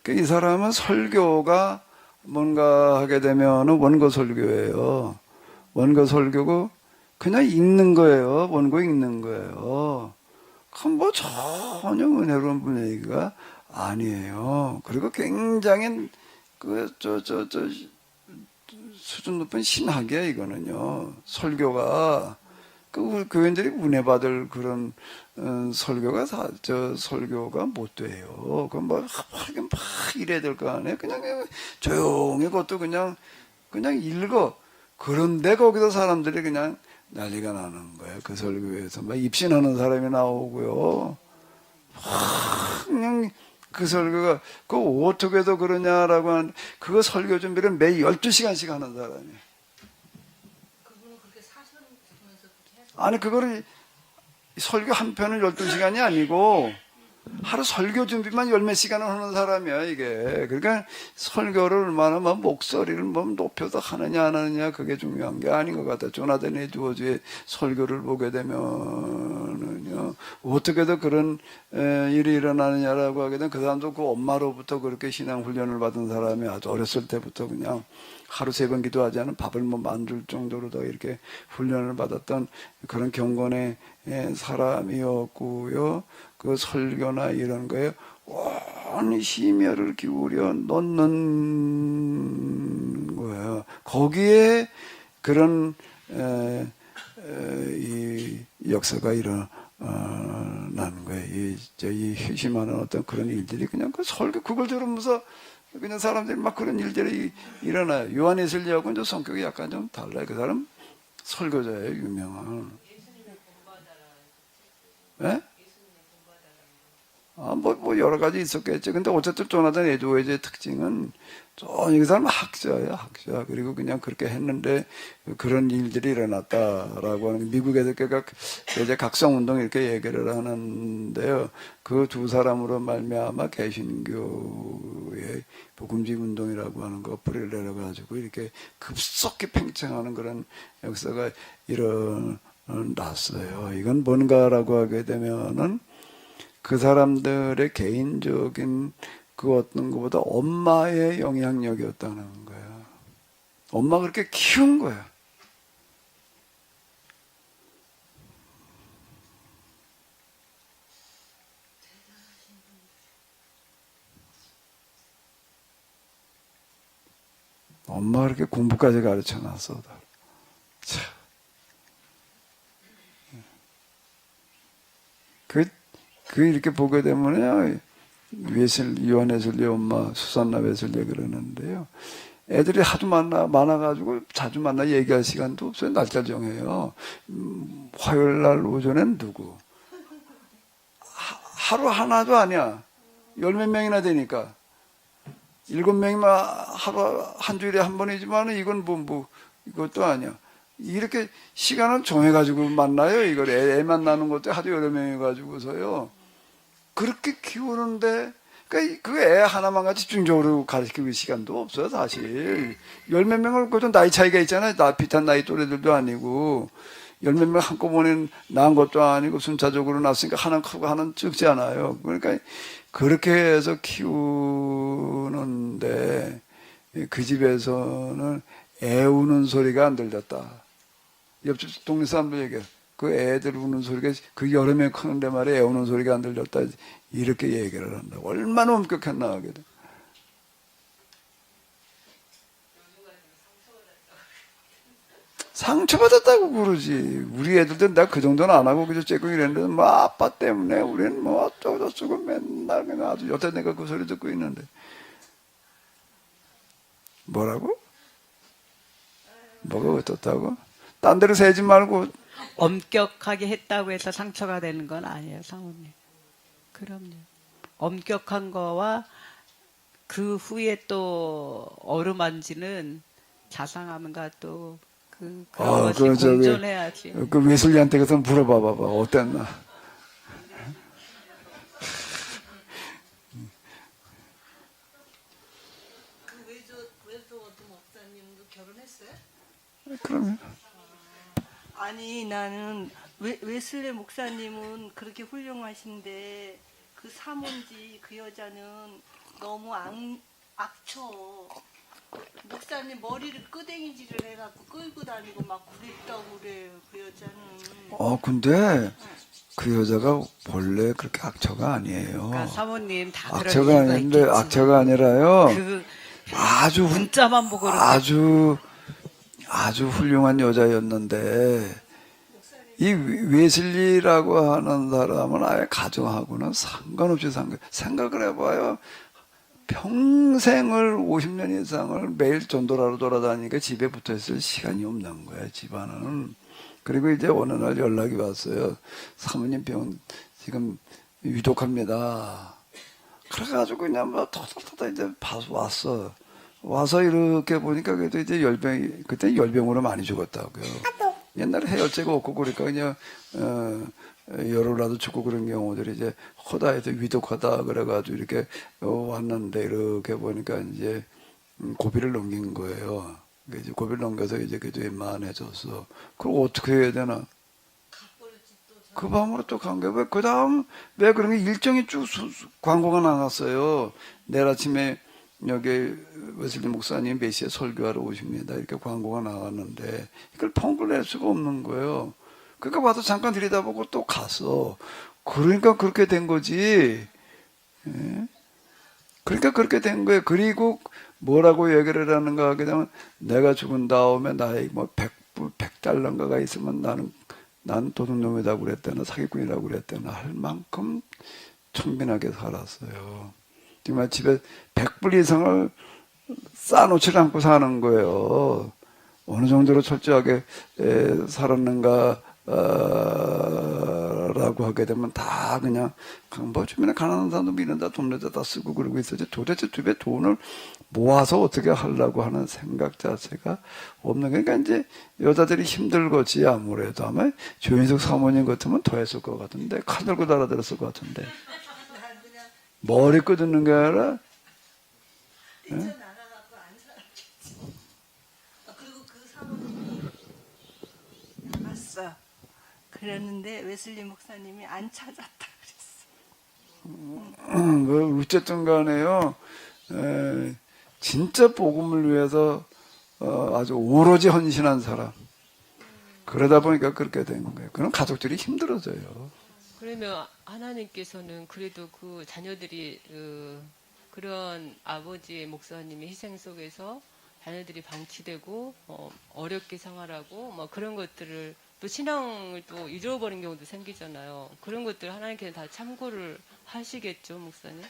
이 사람은 설교가 뭔가 하게 되면은 원고 설교예요. 원고 설교고 그냥 읽는 거예요. 원고 읽는 거예요. 그럼 뭐 전혀 은혜로운 분위기가 아니에요. 그리고 굉장히 수준 높은 신학이야 이거는요. 설교가 그 교인들이 은혜 받을 그런 설교가 설교가 못 돼요. 그럼 막 이래야 될 거 아니에요. 그냥 조용히 그것도 그냥 읽어. 그런데 거기서 사람들이 그냥 난리가 나는 거예요. 그 설교에서 막 입신하는 사람이 나오고요. 그냥 그 설교가 어떻게 더 그러냐라고 하는 그거 설교 준비를 매일 12시간씩 하는 사람이에요. 그분은 그렇게 사셨으면서 그렇게 해서 아니 그거를 설교 한 편은 12시간이 아니고 하루 설교 준비만 10몇 시간을 하는 사람이야 이게. 그러니까 설교를 얼마나 막 목소리를 뭐 높여서 하느냐 안 하느냐 그게 중요한 게 아닌 것 같아. 조나단 에드워즈의 설교를 보게 되면은요 어떻게 더 그런 일이 일어나느냐라고 하게 되면 그 사람도 그 엄마로부터 그렇게 신앙 훈련을 받은 사람이 아주 어렸을 때부터 그냥 하루 3번 기도하지 않은 밥을 뭐 만들 정도로 더 이렇게 훈련을 받았던 그런 경건의 사람이었고요. 그 설교나 이런 거에 온 심혈을 기울여 넣는 거예요. 거기에 그런 이 역사가 일어나는 거예요. 이 회심하는 어떤 그런 일들이 그냥 그 설교 그걸 들으면서 그냥 사람들이 막 그런 일들이 일어나요. 요한에슬리하고 이제 성격이 약간 좀 달라요. 그 사람 설교자예요, 유명한. 예? 뭐 여러 가지 있었겠죠. 근데 어쨌든 조나단 에드워즈의 특징은 이 사람은 학자예요, 학자. 그리고 그냥 그렇게 했는데 그런 일들이 일어났다라고 하는 미국에서 이제 각성운동 이렇게 얘기를 하는데요. 그 두 사람으로 말미암아 개신교의 복음주의 운동이라고 하는 거 뿌리를 내려가지고 이렇게 급속히 팽창하는 그런 역사가 일어났어요. 이건 뭔가라고 하게 되면은 그 사람들의 개인적인 그 어떤 것보다 엄마의 영향력이었다는 거예요. 엄마가 그렇게 키운 거예요. 엄마가 그렇게 공부까지 가르쳐 놨어. 참. 그 이렇게 보게 되면요. 요한 웨슬리 엄마 수산나 웨슬리 그러는데요. 애들이 하도 많아가지고 자주 만나 얘기할 시간도 없어요. 날짜 정해요. 화요일 날 오전엔 누구. 하루 하나도 아니야. 10몇 명이나 되니까. 7명이면 하루 한 주일에 한 번이지만 이건 이것도 아니야. 이렇게 시간을 정해가지고 만나요. 이걸 애 만나는 것도 하도 여러 명이 가지고서요. 그렇게 키우는데 그러니까 그 애 하나만 같이 집중적으로 가르치기 시간도 없어요, 사실. 열 몇 명을, 그것도 나이 차이가 있잖아요. 비슷한 나이 또래들도 아니고. 열 몇 명 한꺼번에 낳은 것도 아니고 순차적으로 낳았으니까 하나는 크고 하나는 적지 않아요. 그러니까 그렇게 해서 키우는데 그 집에서는 애 우는 소리가 안 들렸다. 옆집 동네 사람들 얘기해. 그 애들 우는 소리가 그 여러 명 크는데 말이야 애 우는 소리가 안 들렸다. 이렇게 얘기를 한다. 얼마나 엄격했나 하게 돼. 상처받았다고 그러지. 우리 애들도 내가 그 정도는 안 하고 그저 째고 이랬는데 뭐 아빠 때문에 우리는 뭐 어쩌고저쩌고 맨날 그냥 아주 여태 내가 그 소리 듣고 있는데 뭐라고? 뭐가 어떻다고? 딴 데로 세지 말고. 엄격하게 했다고 해서 상처가 되는 건 아니에요, 사모님. 그럼요. 엄격한 거와 그 후에 또 어루만지는 자상함과 또 그런 것이 그거 저기, 공존해야지. 그 웨슬리한테 가서 물어봐 봐봐. 어땠나? 그 웨스워드 목사님도 결혼했어요? 그러면. 아니 나는 웨슬리 목사님은 그렇게 훌륭하신데 그 사모인지 그 여자는 너무 악쳐. 목사님 머리를 끄댕이질을 해갖고 끌고 다니고 막 그랬다고 그래요. 그 여자는. 근데 그 여자가 본래 그렇게 악처가 아니에요. 그러니까 사모님 다 그런 악처가 이유가 아닌데, 있겠지. 악처가 아니라요. 그 아주, 문자만 보고 아주 훌륭한 여자였는데, 이 웨슬리라고 하는 사람은 아예 가정하고는 상관없이 생각을 해봐요. 평생을 50년 이상을 매일 전도라로 돌아다니니까 집에 붙어 있을 시간이 없는 거야, 집안은. 그리고 이제 어느 날 연락이 왔어요. 사모님 병 지금 위독합니다. 그래가지고 그냥 뭐 터터터터 이제 왔어. 와서 이렇게 보니까 그래도 이제 그때 열병으로 많이 죽었다고요. 옛날에 해열제가 없고 그러니까 그냥 열흘라도 죽고 그런 경우들이 이제 허다해서 위독하다 그래가지고 이렇게 왔는데 이렇게 보니까 이제 고비를 넘긴 거예요. 이제 고비를 넘겨서 이제 그래도 웬만해졌어. 그럼 어떻게 해야 되나? 그 밤으로 또 간 거야. 왜 그 다음 왜 그런 게 일정이 쭉 광고가 나갔어요. 내일 아침에 여기 웨슬리 목사님 몇 시에 설교하러 오십니다. 이렇게 광고가 나왔는데 이걸 펑글 낼 수가 없는 거예요. 그러니까 와서 잠깐 들여다보고 또 갔어. 그러니까 그렇게 된 거지. 예? 그러니까 그렇게 된 거예요. 그리고 뭐라고 얘기를 하는가 하게 되면 내가 죽은 다음에 나의 뭐 100달러인가가 있으면 난 도둑놈이라고 그랬다나 사기꾼이라고 그랬다나 할 만큼 청빈하게 살았어요. 정말 집에 100불 이상을 쌓아놓지 않고 사는 거예요. 어느 정도로 철저하게 살았는가 라고 하게 되면 다 그냥 뭐 주변에 가난한 사람도 미는다 돈 내다 쓰고 그러고 있었지 도대체 집에 돈을 모아서 어떻게 하려고 하는 생각 자체가 없는 그러니까 이제 여자들이 힘들겠지 아무래도 아마 조인석 사모님 같으면 더 했을 것 같은데 칼 들고 달아들었을 것 같은데 머리 끄드는 게 아니라 뛰쳐나가갖고 안 살았겠지. 그리고 그 사모님이 나갔어. 그랬는데 웨슬리 목사님이 안 찾았다 그랬어. 뭐 어쨌든 간에요 진짜 복음을 위해서 아주 오로지 헌신한 사람 그러다 보니까 그렇게 된 거예요. 그럼 가족들이 힘들어져요. 그러면 하나님께서는 그래도 그 자녀들이 그런 아버지 목사님의 희생 속에서 자녀들이 방치되고 어렵게 생활하고 뭐 그런 것들을 또 신앙을 또 잊어버린 경우도 생기잖아요. 그런 것들 하나님께서 다 참고를 하시겠죠, 목사님?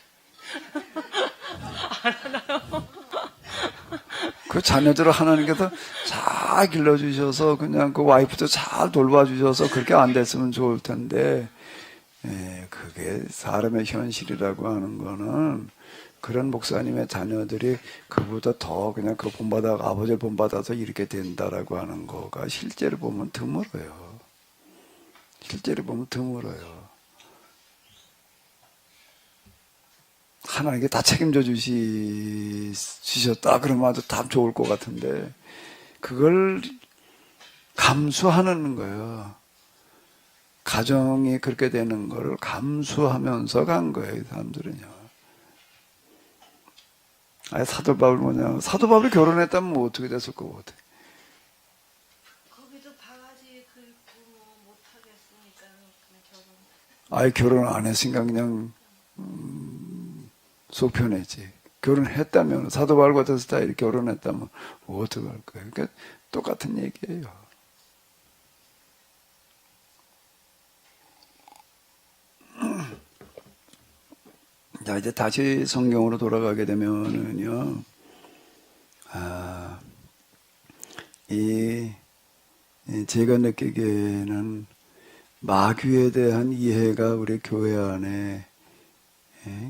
안 하나요? 그 자녀들을 하나님께서 잘 길러주셔서 그냥 그 와이프도 잘 돌봐주셔서 그렇게 안 됐으면 좋을 텐데 그게 사람의 현실이라고 하는 거는 그런 목사님의 자녀들이 그보다 더 그냥 그 본받아 아버지를 본받아서 이렇게 된다라고 하는 거가 실제로 보면 드물어요. 실제로 보면 드물어요. 하나님께 다 책임져 주셨다 그러면 아주 다 좋을 것 같은데 그걸 감수하는 거예요. 가정이 그렇게 되는 걸 감수하면서 간 거예요, 이 사람들은요. 아예 사도 바울 뭐냐, 사도 바울이 결혼했다면 뭐 어떻게 됐을 거고, 어떻게. 거기도 바가지 긁고 뭐 못하겠으니까 그냥 결혼. 아예 결혼 안 했으니까 그냥, 속 편했지. 결혼했다면, 사도 바울 같은 스타일이 결혼했다면 뭐 어떻게 할 거예요. 그러니까 똑같은 얘기예요. 자, 이제 다시 성경으로 돌아가게 되면은요, 제가 느끼기에는 마귀에 대한 이해가 우리 교회 안에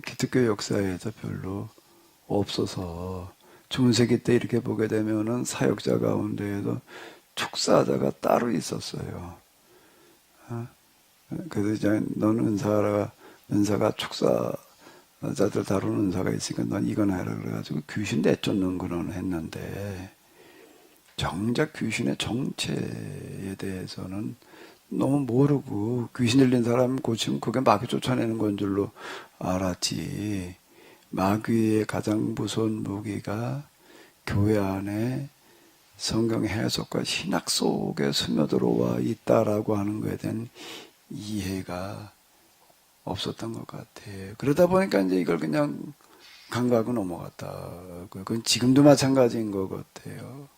기독교 역사에서 별로 없어서 중세기 때 이렇게 보게 되면은 사역자 가운데에도 축사자가 따로 있었어요. 그래서 이제 넌 은사가 축사자들 다루는 은사가 있으니까 넌 이건 해라 그래가지고 귀신 내쫓는 거는 했는데 정작 귀신의 정체에 대해서는 너무 모르고 귀신 들린 사람 고치면 그게 마귀 쫓아내는 건 줄로 알았지. 마귀의 가장 무서운 무기가 교회 안에 성경 해석과 신학 속에 스며들어와 있다라고 하는 것에 대한 이해가 없었던 것 같아요. 그러다 보니까 이제 이걸 그냥 간과하고 넘어갔다. 그건 지금도 마찬가지인 것 같아요.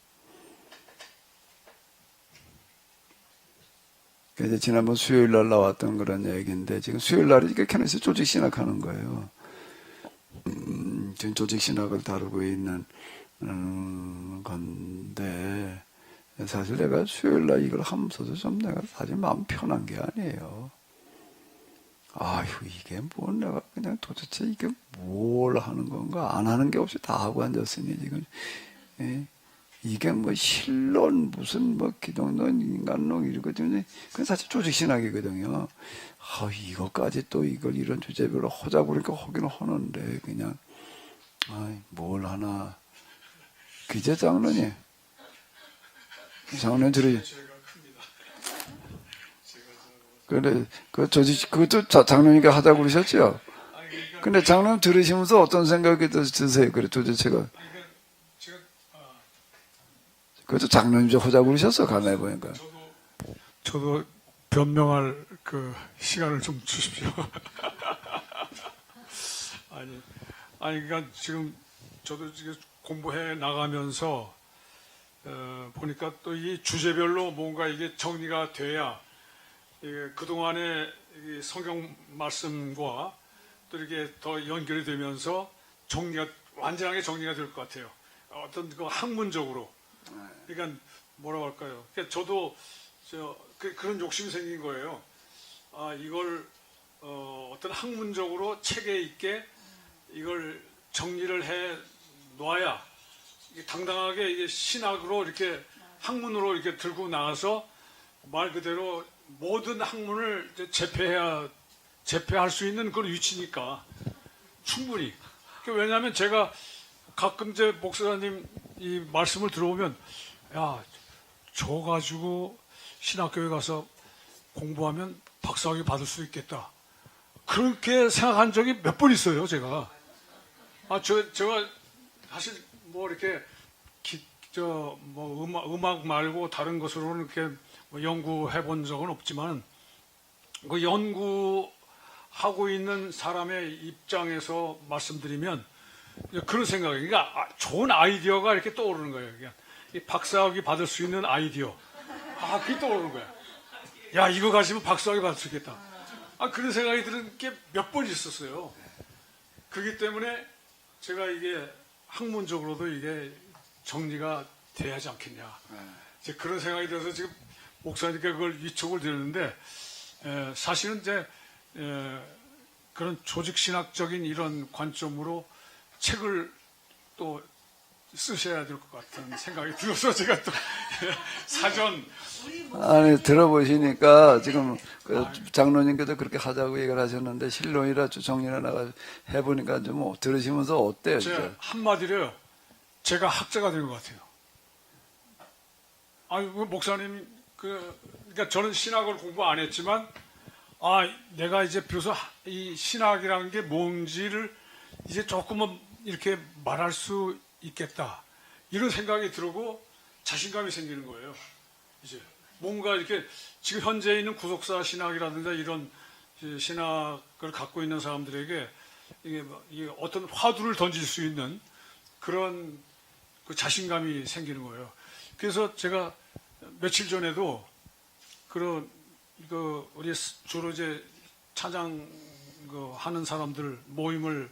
그래서 지난번 수요일 날 나왔던 그런 얘기인데 지금 수요일 날이 이렇게 캐나다에서 조직 신학하는 거예요. 지금 조직 신학을 다루고 있는 건데 사실 내가 수요일 날 이걸 하면서도 좀 내가 사실 마음 편한 게 아니에요. 아휴 이게 뭐 내가 그냥 도대체 이게 뭘 하는 건가 안 하는 게 없이 다 하고 앉았으니 지금 이게 뭐 신론 무슨 뭐 기독론 인간론 이러거든요. 그건 사실 조직신학이거든요. 이것까지 또 이걸 이런 주제별로 하자고 그러니까 하기는 하는데 그냥 뭘 하나. 기재 장로님 들으 그래 그것도 장로님께 하자고 그러셨죠? 근데 장로님 들으시면서 어떤 생각이 드세요? 그래 도대체가 그것도 장로님 좀 하자고 그러셨어 가만히 보니까. 저도 변명할 그 시간을 좀 주십시오. 아니 그러니까 지금 저도 지금 공부해 나가면서 보니까 또 이 주제별로 뭔가 이게 정리가 돼야 그 동안의 성경 말씀과 또 이렇게 더 연결이 되면서 완전하게 정리가 될 것 같아요. 어떤 그 학문적으로. 그러니까 뭐라고 할까요? 그러니까 저도 그런 욕심이 생긴 거예요. 이걸 어떤 학문적으로 체계 있게 이걸 정리를 해 놔야 당당하게 이게 신학으로 이렇게 학문으로 이렇게 들고 나가서 말 그대로 모든 학문을 제패할 수 있는 그런 위치니까 충분히. 왜냐하면 제가 가끔 제 목사님 이 말씀을 들어보면 야, 저 가지고 신학교에 가서 공부하면 박사학위 받을 수 있겠다. 그렇게 생각한 적이 몇 번 있어요, 제가. 제가 사실 뭐 이렇게 음악 말고 다른 것으로는 이렇게 뭐 연구해 본 적은 없지만 그 연구하고 있는 사람의 입장에서 말씀드리면 그런 생각이에요. 그러니까 좋은 아이디어가 이렇게 떠오르는 거예요. 그냥 이 박사학위 받을 수 있는 아이디어. 그게 떠오르는 거야. 야, 이거 가지면 박사학위 받을 수 있겠다. 그런 생각이 드는 게 몇 번 있었어요. 그렇기 때문에 제가 이게 학문적으로도 이게 정리가 돼야 하지 않겠냐. 이제 그런 생각이 들어서 지금 목사님께 그걸 위촉을 드렸는데, 사실은 이제, 그런 조직신학적인 이런 관점으로 책을 또 쓰셔야 될 것 같은 생각이 들어서 제가 또 사전 아니 들어보시니까 지금 그 장로님께도 그렇게 하자고 얘기를 하셨는데 신론이라 정리를 나가 해보니까 좀 들으시면서 어때요? 제 진짜? 한마디로요. 제가 학자가 된 것 같아요. 아니 그 목사님 그러니까 저는 신학을 공부 안 했지만 내가 이제 비로소 이 신학이라는 게 뭔지를 이제 조금은 이렇게 말할 수 있겠다 이런 생각이 들고 자신감이 생기는 거예요. 이제 뭔가 이렇게 지금 현재 있는 구속사 신학이라든가 이런 신학을 갖고 있는 사람들에게 이게 어떤 화두를 던질 수 있는 그런 그 자신감이 생기는 거예요. 그래서 제가 며칠 전에도 우리 주로 이제 찬양 하는 사람들 모임을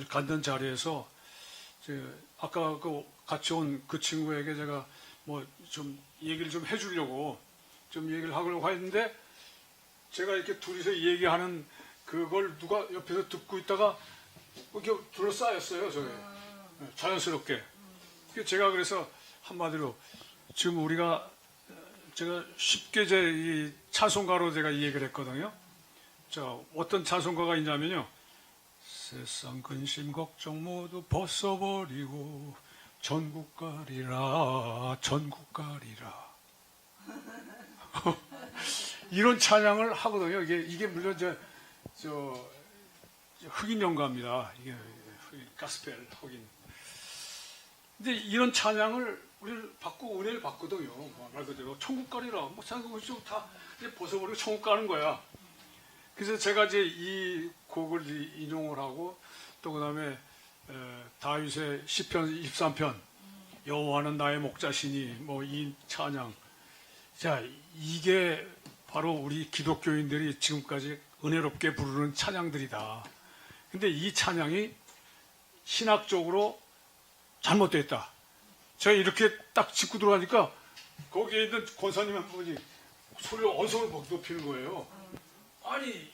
갖는 자리에서 아까 같이 온 그 친구에게 제가 뭐 좀 얘기를 좀 해주려고 좀 얘기를 하려고 했는데 제가 이렇게 둘이서 얘기하는 그걸 누가 옆에서 듣고 있다가 이렇게 둘러싸였어요, 저게. 자연스럽게. 제가 그래서 한마디로 지금 제가 쉽게 이 찬송가로 제가 이 얘기를 했거든요. 자, 어떤 찬송가가 있냐면요. 세상 근심 걱정 모두 벗어버리고 전국 가리라 전국 가리라 이런 찬양을 하거든요. 이게 물론 저 흑인 연가입니다. 이게 가스펠 흑인. 근데 이런 찬양을 우리를 받고 은혜를 받거든요. 말 그대로 천국 가리라 뭐 생각하고 다 이제 벗어버리고 천국 가는 거야. 그래서 제가 이제 이 곡을 인용을 하고 또 그다음에 다윗의 시편 23편 여호와는 나의 목자시니 뭐 이 찬양. 자, 이게 바로 우리 기독교인들이 지금까지 은혜롭게 부르는 찬양들이다. 근데 이 찬양이 신학적으로 잘못됐다. 제가 이렇게 딱 짚고 들어가니까 거기에 있는 권사님 한 분이 소리를 언성을 막 높이는 거예요. 아니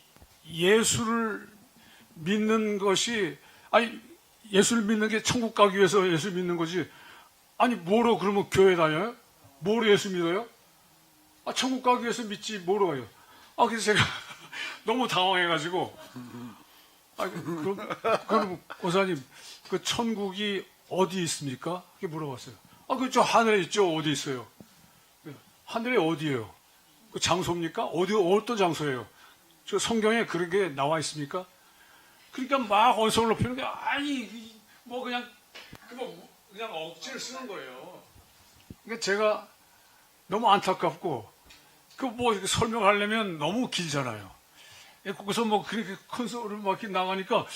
예수를 믿는 것이 예수를 믿는 게 천국 가기 위해서 예수를 믿는 거지. 아니 뭐로 그러면 교회 다녀요? 뭐로 예수 믿어요? 천국 가기 위해서 믿지 뭐로 가요? 그래서 제가 너무 당황해가지고 그럼 권사님 그 천국이 어디 있습니까? 이렇게 물어봤어요. 저 하늘에 있죠. 어디 있어요? 하늘에 어디예요? 그 장소입니까? 어떤 장소예요? 저 성경에 그런 게 나와 있습니까? 그러니까 막 언성을 높이는 게 그냥 억지를 쓰는 거예요. 그러니까 제가 너무 안타깝고 설명하려면 너무 길잖아요. 거기서 그렇게 큰 소리를 막 이렇게 나가니까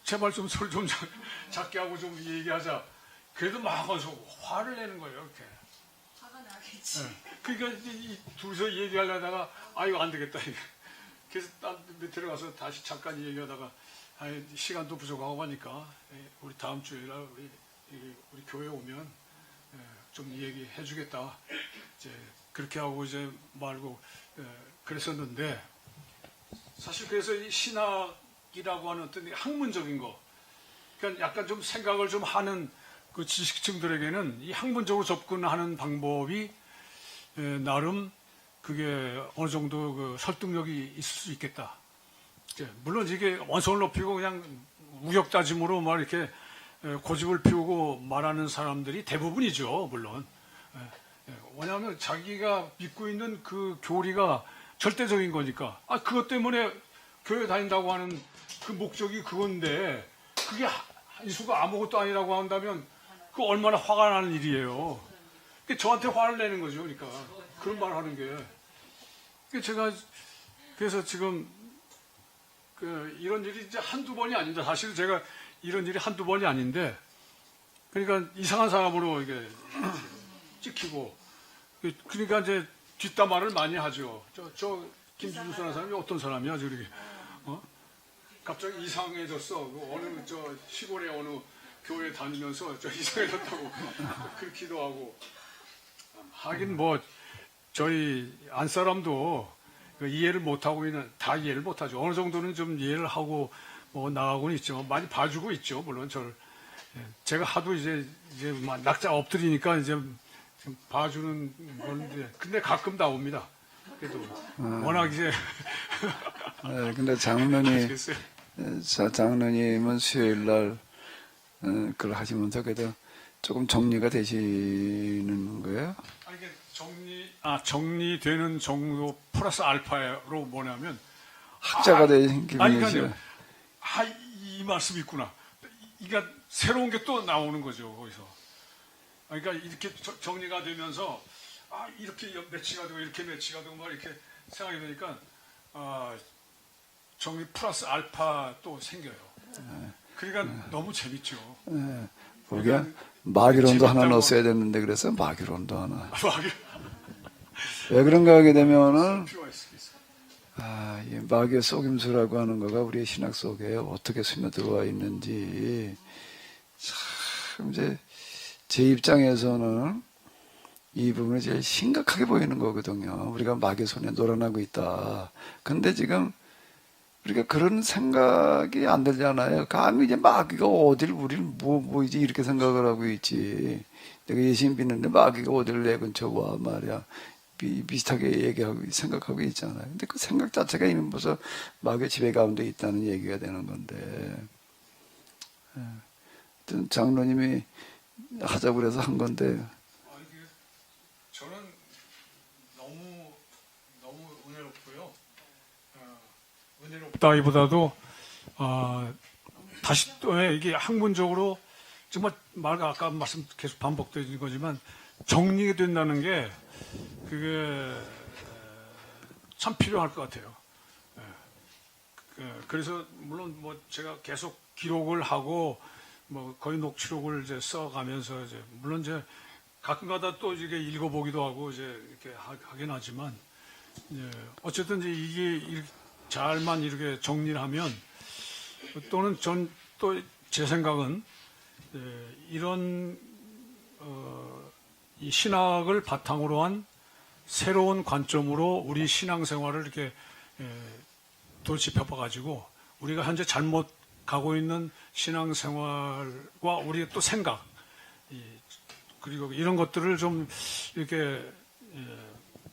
제발 좀 소리 좀 작게 하고 좀 얘기하자. 그래도 막 화를 내는 거예요. 이렇게. 화가 나겠지. 네. 그러니까 이 둘이서 얘기하려다가 이거 안 되겠다. 그래서 딴 밑으로 가서 다시 잠깐 얘기하다가 시간도 부족하고 하니까 우리 다음 주에 우리 교회 오면 좀 얘기해 주겠다. 이제 그렇게 하고 이제 말고 그랬었는데 사실 그래서 이 신학이라고 하는 어떤 학문적인 거, 그러니까 약간 좀 생각을 좀 하는 그 지식층들에게는 이 학문적으로 접근하는 방법이 나름 그게 어느 정도 그 설득력이 있을 수 있겠다. 물론 이게 원성을 높이고 그냥 우격다짐으로 막 이렇게 고집을 피우고 말하는 사람들이 대부분이죠, 물론. 왜냐하면 자기가 믿고 있는 그 교리가 절대적인 거니까. 그것 때문에 교회 다닌다고 하는 그 목적이 그건데, 그게 이수가 아무것도 아니라고 한다면, 그 얼마나 화가 나는 일이에요. 저한테 화를 내는 거죠, 그러니까. 그런 말을 하는 게. 제가, 그래서 지금, 이런 일이 이제 한두 번이 아닙니다. 사실 제가 이런 일이 한두 번이 아닌데, 그러니까 이상한 사람으로 이게 찍히고, 그러니까 이제 뒷담화를 많이 하죠. 김준수라는 사람이 어떤 사람이야, 저렇게. 갑자기 이상해졌어. 어느 시골의 어느 교회 다니면서 이상해졌다고 그렇기도 하고. 하긴 저희 안 사람도 이해를 못하고 다 이해를 못하죠. 어느 정도는 좀 이해를 하고 나가고는 있죠. 많이 봐주고 있죠. 물론 저를. 제가 하도 이제 막 낙자 엎드리니까 이제 좀 봐주는 건데, 근데 가끔 나옵니다. 그래도 워낙 이제 네, 근데 장로님, 아시겠어요? 장로님은 수요일 날 그걸 하시면서 그래도 조금 정리가 되시는 거예요? 아니, 이게 정리되는 정도 플러스 알파로 뭐냐면 학자가 되신 아니, 기분이죠. 그러니까요. 이 말씀이 있구나. 이게 새로운 게 또 나오는 거죠, 거기서. 그러니까 이렇게 정리가 되면서 이렇게 매치가 되고 이렇게 매치가 되고 막 이렇게 생각이 되니까 정리 플러스 알파 또 생겨요. 그러니까 너무 재밌죠. 네, 거기에 마귀론도 하나 넣었어야 됐는데 그래서 마귀론도 하나. 왜 그런가 하게 되면은 필요가 있어. 이 마귀의 속임수라고 하는 거가 우리의 신학 속에 어떻게 스며들어와 있는지 참 이제 제 입장에서는 이 부분이 제일 심각하게 보이는 거거든요. 우리가 마귀의 손에 놀아나고 있다. 근데 지금 우리가 그런 생각이 안 들잖아요. 감히 이제 마귀가 어딜 우리를 이제 이렇게 생각을 하고 있지. 내가 예수님 믿는데 마귀가 어딜 내 근처 와 말이야. 비슷하게 얘기하고 생각하고 있잖아요. 근데 그 생각 자체가 이미 벌써 마귀의 지배 가운데 있다는 얘기가 되는 건데. 하여튼 장로님이 하자고 그래서 한 건데. 이게 저는 너무 은혜롭고요. 은혜롭다기보다도 다시 또 이게 학문적으로 정말 아까 말씀 계속 반복되는 거지만 정리가 된다는 게 그게 참 필요할 것 같아요. 그래서 물론 뭐 제가 계속 기록을 하고 뭐 거의 녹취록을 이제 써가면서 이제 물론 이제 가끔가다 또 이게 읽어보기도 하고 이제 이렇게 하긴 하지만 어쨌든 이제 이게 잘만 이렇게 정리를 하면 또는 전 또 제 생각은 이런 이 신학을 바탕으로 한 새로운 관점으로 우리 신앙생활을 이렇게 돌집해봐가지고 우리가 현재 잘못 가고 있는 신앙생활과 우리의 또 생각 그리고 이런 것들을 좀 이렇게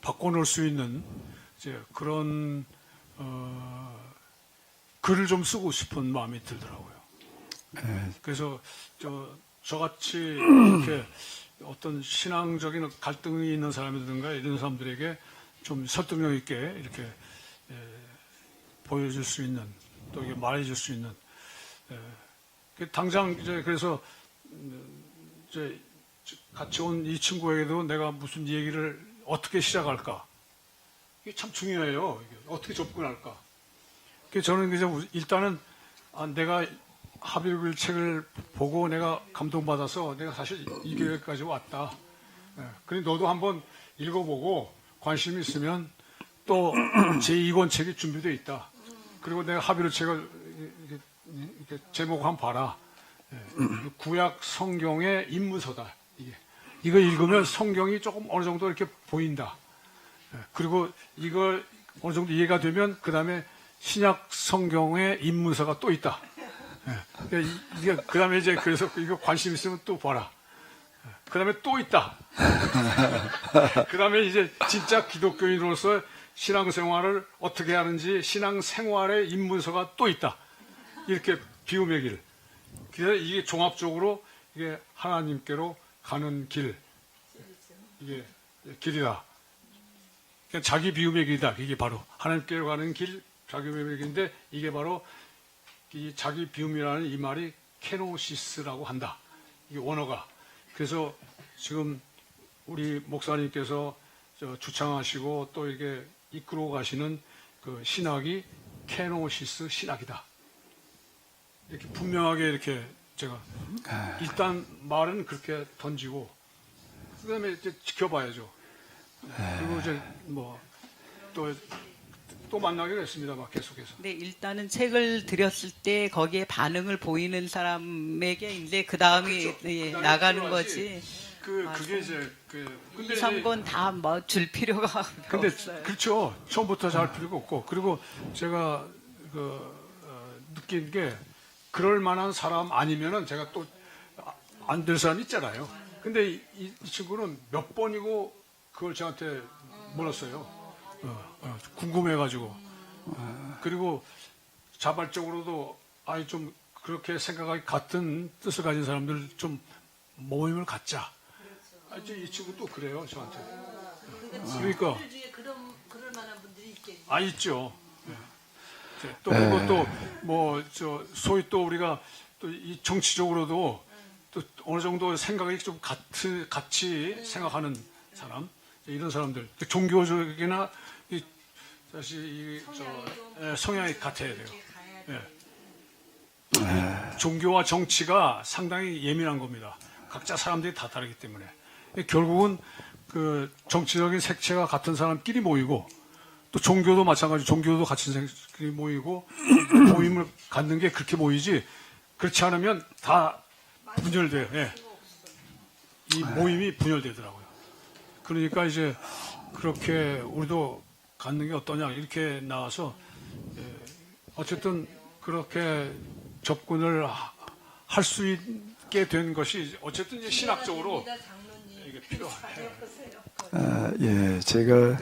바꿔놓을 수 있는 이제 그런 글을 좀 쓰고 싶은 마음이 들더라고요. 그래서 저같이 이렇게 어떤 신앙적인 갈등이 있는 사람이든가 이런 사람들에게 좀 설득력 있게 이렇게 보여줄 수 있는 또 이게 말해줄 수 있는 당장 이제 그래서 이제 같이 온 이 친구에게도 내가 무슨 얘기를 어떻게 시작할까 이게 참 중요해요. 이게 어떻게 접근할까. 그래서 저는 이제 일단은 내가 하빌 책을 보고 내가 감동받아서 내가 사실 이 교회까지 왔다. 그래 너도 한번 읽어보고 관심 있으면 또 제2권 책이 준비되어 있다. 그리고 내가 하빌 책을 이렇게 제목 한번 봐라. 구약 성경의 인문서다. 이거 읽으면 성경이 조금 어느 정도 이렇게 보인다. 그리고 이걸 어느 정도 이해가 되면 그 다음에 신약 성경의 인문서가 또 있다. 이게 그 다음에 이제 그래서 이거 관심 있으면 또 봐라. 그 다음에 또 있다. 그 다음에 이제 진짜 기독교인으로서 신앙생활을 어떻게 하는지 신앙생활의 인문서가 또 있다. 이렇게 비움의 길. 그래서 이게 종합적으로 이게 하나님께로 가는 길. 이게 길이다. 그러니까 자기 비움의 길이다. 이게 바로 하나님께로 가는 길, 자기 비움의 길인데 이게 바로 이 자기 비움이라는 이 말이 케노시스라고 한다. 이게 원어가. 그래서 지금 우리 목사님께서 주창하시고 또 이게 이끌어 가시는 그 신학이 케노시스 신학이다. 이렇게 분명하게 이렇게 제가 일단 말은 그렇게 던지고 그다음에 이제 지켜봐야죠. 그리고 이제 뭐 또 만나기로 했습니다. 막 계속해서. 네, 일단은 책을 드렸을 때 거기에 반응을 보이는 사람에게 이제 그 다음이 그다음에 나가는 필요하지. 거지. 그게 이제 근데 2, 3권 다 뭐 줄 필요가 근데 없어요. 그렇죠. 처음부터 잘 필요가 없고 그리고 제가 느낀 게 그럴 만한 사람 아니면은 제가 또 안 될 사람 있잖아요. 근데 이 친구는 몇 번이고 그걸 저한테 물었어요. 궁금해가지고. 그리고 자발적으로도 아니 좀 그렇게 생각하기 같은 뜻을 가진 사람들 좀 모임을 갖자. 이 친구도 그래요 저한테. 그러니까 분들 중에 그럴 만한 분들이 있겠지. 있죠. 또 그것도 뭐 저 소위 또 우리가 또 이 정치적으로도 또 어느 정도 생각이 좀 같이 생각하는 사람 이런 사람들 종교적이나 사실 성향이 같아야 돼요. 종교와 정치가 상당히 예민한 겁니다. 각자 사람들이 다 다르기 때문에 결국은 그 정치적인 색채가 같은 사람끼리 모이고 또 종교도 마찬가지, 종교도 같은 사람끼리 모이고 모임을 갖는 게 그렇게 모이지 그렇지 않으면 다 분열돼요. 이 모임이 분열되더라고요. 그러니까 이제 그렇게 우리도 갖는 게 어떠냐 이렇게 나와서 어쨌든 그렇게 접근을 할 수 있게 된 것이 어쨌든 이제 신학적으로 이게 필요해요. 예, 제가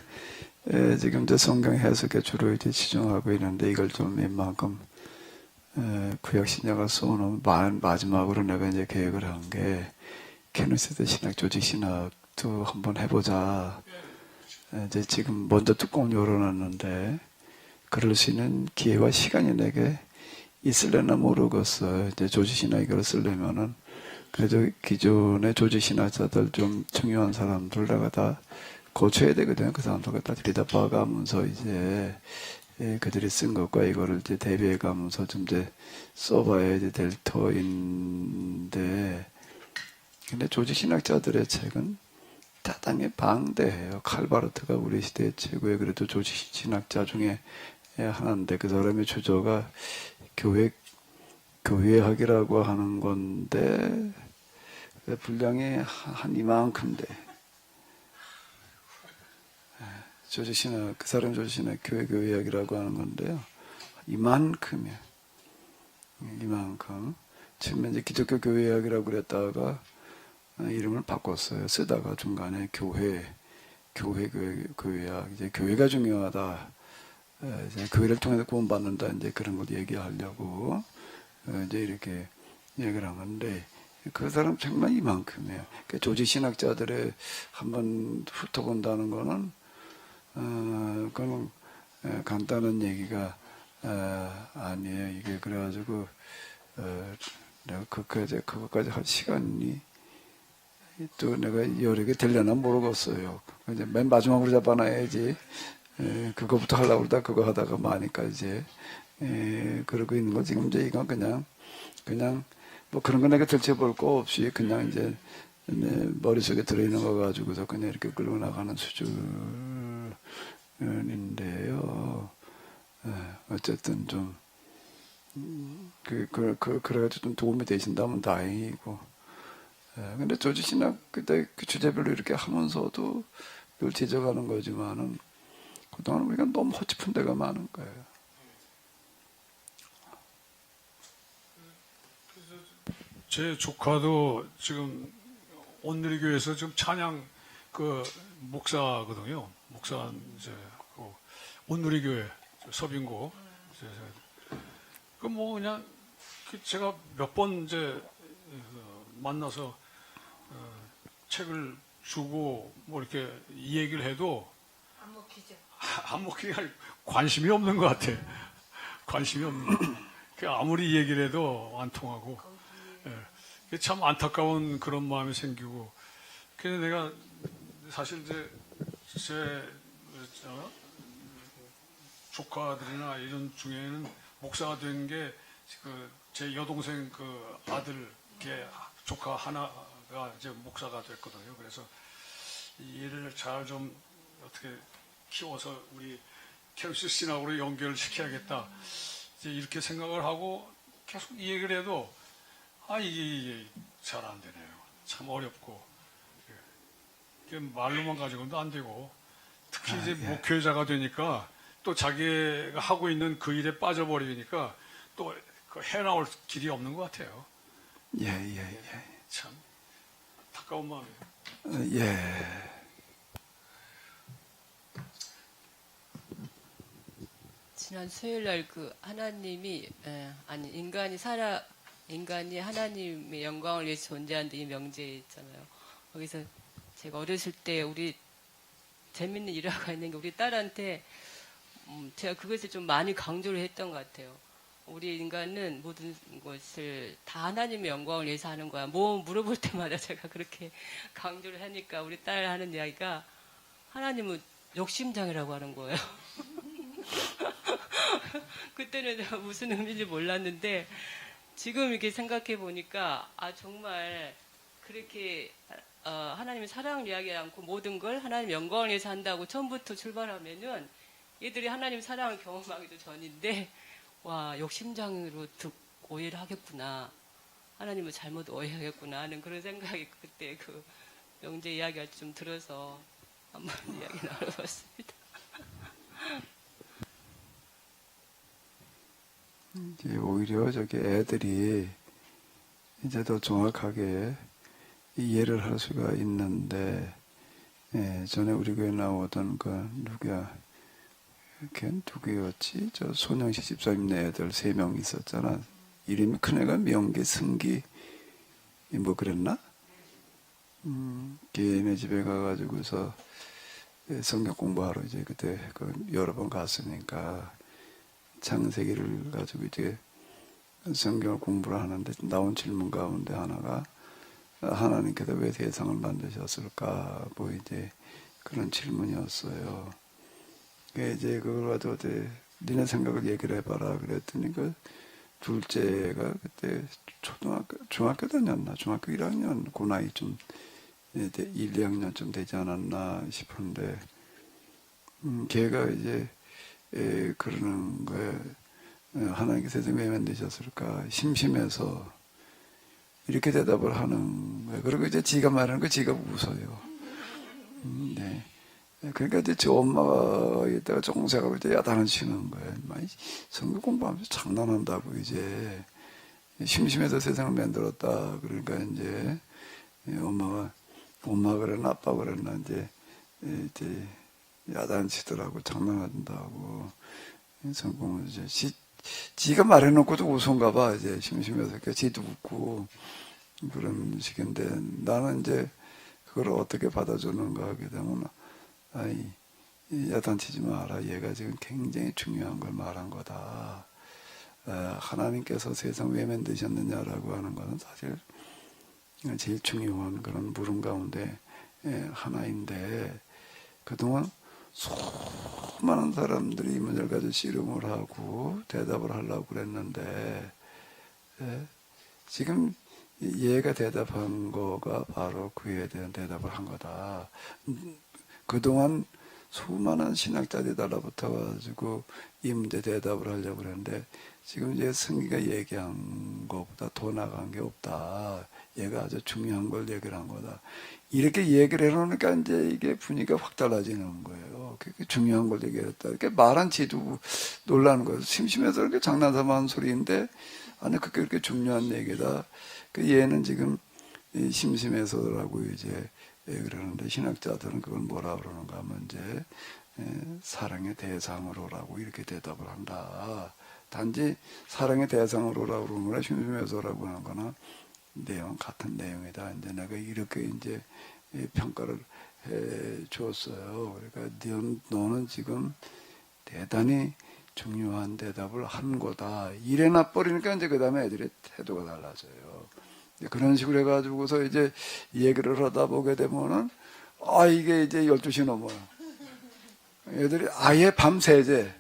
지금 이제 성경 해석에 주로 이제 집중하고 있는데 이걸 좀 웬만큼 구약 신약을 쏘는 마지막으로 내가 이제 계획을 한 게 캐노시드 신학, 조직 신학도 한번 해보자. 이제 지금 먼저 뚜껑을 열어놨는데 그럴 수 있는 기회와 시간이 내게 있을래나 모르겠어. 이제 조직 신학 이걸 쓰려면은 그래도 기존의 조직 신학자들 좀 중요한 사람들 내가 다 고쳐야 되거든요. 그 사람들 다 들여다봐가면서 이제 그들이 쓴 것과 이거를 이제 대비해가면서 좀 이제 써봐야 될 터인데, 근데 조직 신학자들의 책은 대단히 방대해요. 칼바르트가 우리 시대의 최고의 그래도 조직 신학자 중에 하나인데 그 사람의 주조가 교회학이라고 하는 건데 분량이 한 이만큼 돼. 조직신학, 그 사람 조직신학 교회학이라고 하는 건데요. 이만큼이에요. 이만큼. 처음에 이제 기독교 교회학이라고 그랬다가 이름을 바꿨어요. 쓰다가 중간에 교회학. 이제 교회가 중요하다. 이제 교회를 통해서 구원받는다. 이제 그런 걸 얘기하려고 이제 이렇게 얘기를 한 건데 그 사람 정말 이만큼이에요. 그러니까 조직신학자들의 한번 훑어본다는 거는 그건 간단한 얘기가 아니에요. 이게 그래가지고 내가 그것까지 할 시간이 또 내가 여러 개 되려나 모르겠어요. 이제 맨 마지막으로 잡아놔야지. 그거부터 하려고 그러다 그거 하다가 마니까 이제 그러고 있는 거 지금 이제 이건 그냥 뭐 그런 거 내가 들춰볼 거 없이 그냥 이제 내 머릿속에 들어있는 거 가지고서 그냥 이렇게 끌고 나가는 수준인데요. 어쨌든 좀 그래가지고 좀 도움이 되신다면 다행이고. 근데 조직신학 그때 그 주제별로 이렇게 하면서도 늘 지적하는 거지만은 그동안 우리가 너무 허짚은 데가 많은 거예요. 제 조카도 지금 온누리교회에서 지금 찬양 그 목사거든요. 목사 이제 그 온누리교회 서빙고. 그 뭐 그냥 제가 몇 번 이제 만나서 책을 주고 뭐 이렇게 이 얘기를 해도 안 먹히죠. 안 먹히게 관심이 없는 것 같아. 관심이 없는. 아무리 얘기를 해도 안 통하고. 참 안타까운 그런 마음이 생기고. 그래서 내가 사실 이제 제 조카들이나 이런 중에는 목사가 된 게 제 여동생 그 아들 조카 하나가 이제 목사가 됐거든요. 그래서 이 일을 잘 좀 어떻게 키워서 우리 캐노시드 신학으로 연결시켜야겠다. 이제 이렇게 생각을 하고 계속 이 얘기를 해도 이게 잘 안 되네요. 참 어렵고 말로만 가지고는 안 되고 특히 이제 목회자가 되니까 또 자기가 하고 있는 그 일에 빠져버리니까 또 그 해나올 길이 없는 것 같아요. 예. 참 안타까운 마음이에요. 예. 지난 수요일 날 그 하나님이 아니 인간이 하나님의 영광을 위해서 존재한다 이 명제에 있잖아요. 거기서 제가 어렸을 때 우리 재밌는 일화가 있는 게 우리 딸한테 제가 그것을 좀 많이 강조를 했던 것 같아요. 우리 인간은 모든 것을 다 하나님의 영광을 위해서 하는 거야. 뭐 물어볼 때마다 제가 그렇게 강조를 하니까 우리 딸 하는 이야기가 하나님은 욕심장이라고 하는 거예요. 그때는 제가 무슨 의미인지 몰랐는데 지금 이렇게 생각해 보니까 정말 그렇게 하나님의 사랑을 이야기하지 않고 모든 걸 하나님 영광을 위해서 한다고 처음부터 출발하면은 얘들이 하나님 사랑을 경험하기도 전인데 와 욕심장으로 오해를 하겠구나, 하나님을 잘못 오해하겠구나 하는 그런 생각이 그때 그 명제 이야기가 좀 들어서 한번 이야기 나눠봤습니다. 이제 오히려 저기 애들이 이제 더 정확하게 이해를 할 수가 있는데, 전에 우리 교회 나오던 그 누구야, 걔 누구였지? 저 손영식 집사님네 애들 3명 있었잖아. 이름이 큰애가 명기, 승기, 뭐 그랬나? 걔네 집에 가가지고서 성경 공부하러 이제 그때 여러 번 갔으니까 창세기를 가지고 이제 성경을 공부를 하는데 나온 질문 가운데 하나가 하나님께서 왜 세상을 만드셨을까? 뭐 이제 그런 질문이었어요. 이제 그걸 가지고 어때 니네 생각을 얘기를 해봐라 그랬더니 그 둘째가 그때 중학교 다녔나? 중학교 1학년 그 나이 좀 1, 2학년쯤 되지 않았나 싶은데 걔가 이제 그러는 거에 하나님께서 세상을 왜 만드셨을까? 심심해서 이렇게 대답을 하는 거예요. 그리고 이제 지가 말하는 거 지가 웃어요. 네. 그러니까 이제 저 엄마가 이따가 종색하고 이제 야단을 치는 거예요. 성경 공부하면서 장난한다고 이제 심심해서 세상을 만들었다. 그러니까 이제 엄마 그랬나 아빠 그랬나 이제 야단 치더라고, 장난한다고. 성공을 이제 지가 말해놓고도 웃은가 봐. 이제 심심해서 지도 웃고 그런 식인데 나는 이제 그걸 어떻게 받아주는가 하게 되면 야단치지 마라. 얘가 지금 굉장히 중요한 걸 말한 거다. 하나님께서 세상 왜 만드셨느냐라고 하는 것은 사실 제일 중요한 그런 물음 가운데 하나인데 그동안 수많은 사람들이 이 문제를 가지고 씨름을 하고 대답을 하려고 그랬는데 지금 얘가 대답한 거가 바로 그에 대한 대답을 한 거다. 그동안 수많은 신학자들이 달라붙어 가지고 이 문제 대답을 하려고 그랬는데 지금 이제 승기가 얘기한 것보다 더 나간 게 없다. 얘가 아주 중요한 걸 얘기를 한 거다. 이렇게 얘기를 해놓으니까 이제 이게 분위기가 확 달라지는 거예요. 그렇게 중요한 걸 얘기했다. 이렇게 말한 지도 놀라는 거예요. 심심해서 이렇게 장난삼아 한 소리인데 아니 그게 그렇게 중요한 얘기다. 얘는 지금 심심해서라고 이제 그러는데 신학자들은 그걸 뭐라 그러는가 하면 이제 사랑의 대상으로라고 이렇게 대답을 한다. 단지 사랑의 대상으로라고 그러는 거나 심심해서라고 하는 거나 내용 같은 내용이다. 이제 내가 이렇게 이제 평가를 해 주었어요. 그러니까 너는 지금 대단히 중요한 대답을 한 거다. 이래 놔버리니까 이제 그 다음에 애들의 태도가 달라져요. 그런 식으로 해가지고서 이제 얘기를 하다 보게 되면은 이게 이제 12시 넘어요. 애들이 아예 밤새제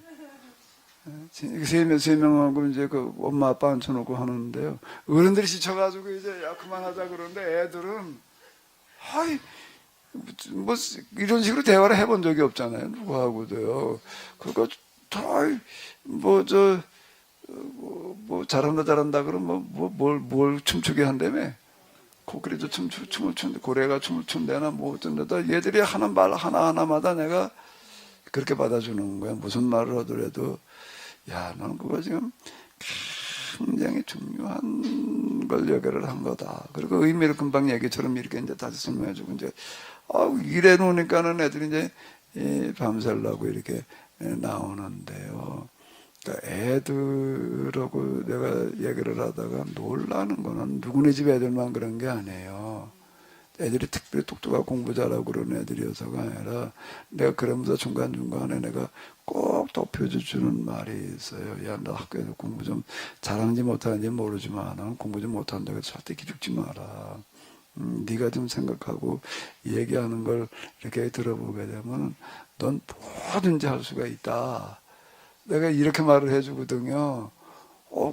세 명하고 이제 그 엄마 아빠 앉혀놓고 하는데요. 어른들이 지쳐가지고 이제 야 그만하자 그러는데 애들은 뭐 이런 식으로 대화를 해본 적이 없잖아요. 누구하고도요. 그거 뭐 잘한다 그러면 뭘 춤추게 한다며. 코끼리도 춤을 추는데 고래가 춤을 춘다나 뭐 어쩐다. 얘들이 하는 말 하나하나마다 내가 그렇게 받아주는 거야. 무슨 말을 하더라도 야, 너는 그거 지금 굉장히 중요한 걸 얘기를 한 거다. 그리고 의미를 금방 얘기처럼 이렇게 이제 다시 설명해주고 이제 이래 놓으니까는 애들이 이제 밤새려고 이렇게 나오는데요. 그러니까 애들하고 내가 얘기를 하다가 놀라는 거는 누구네 집 애들만 그런 게 아니에요. 애들이 특별히 똑똑하고 공부 잘하고 그런 애들이어서가 아니라 내가 그러면서 중간중간에 내가 꼭 덮여주는 말이 있어요. 야, 너 학교에서 공부 좀 잘하는지 못하는지 모르지만 공부 좀 못한다고 해서 절대 기죽지 마라. 네가 좀 생각하고 얘기하는 걸 이렇게 들어보게 되면 넌 뭐든지 할 수가 있다. 내가 이렇게 말을 해주거든요.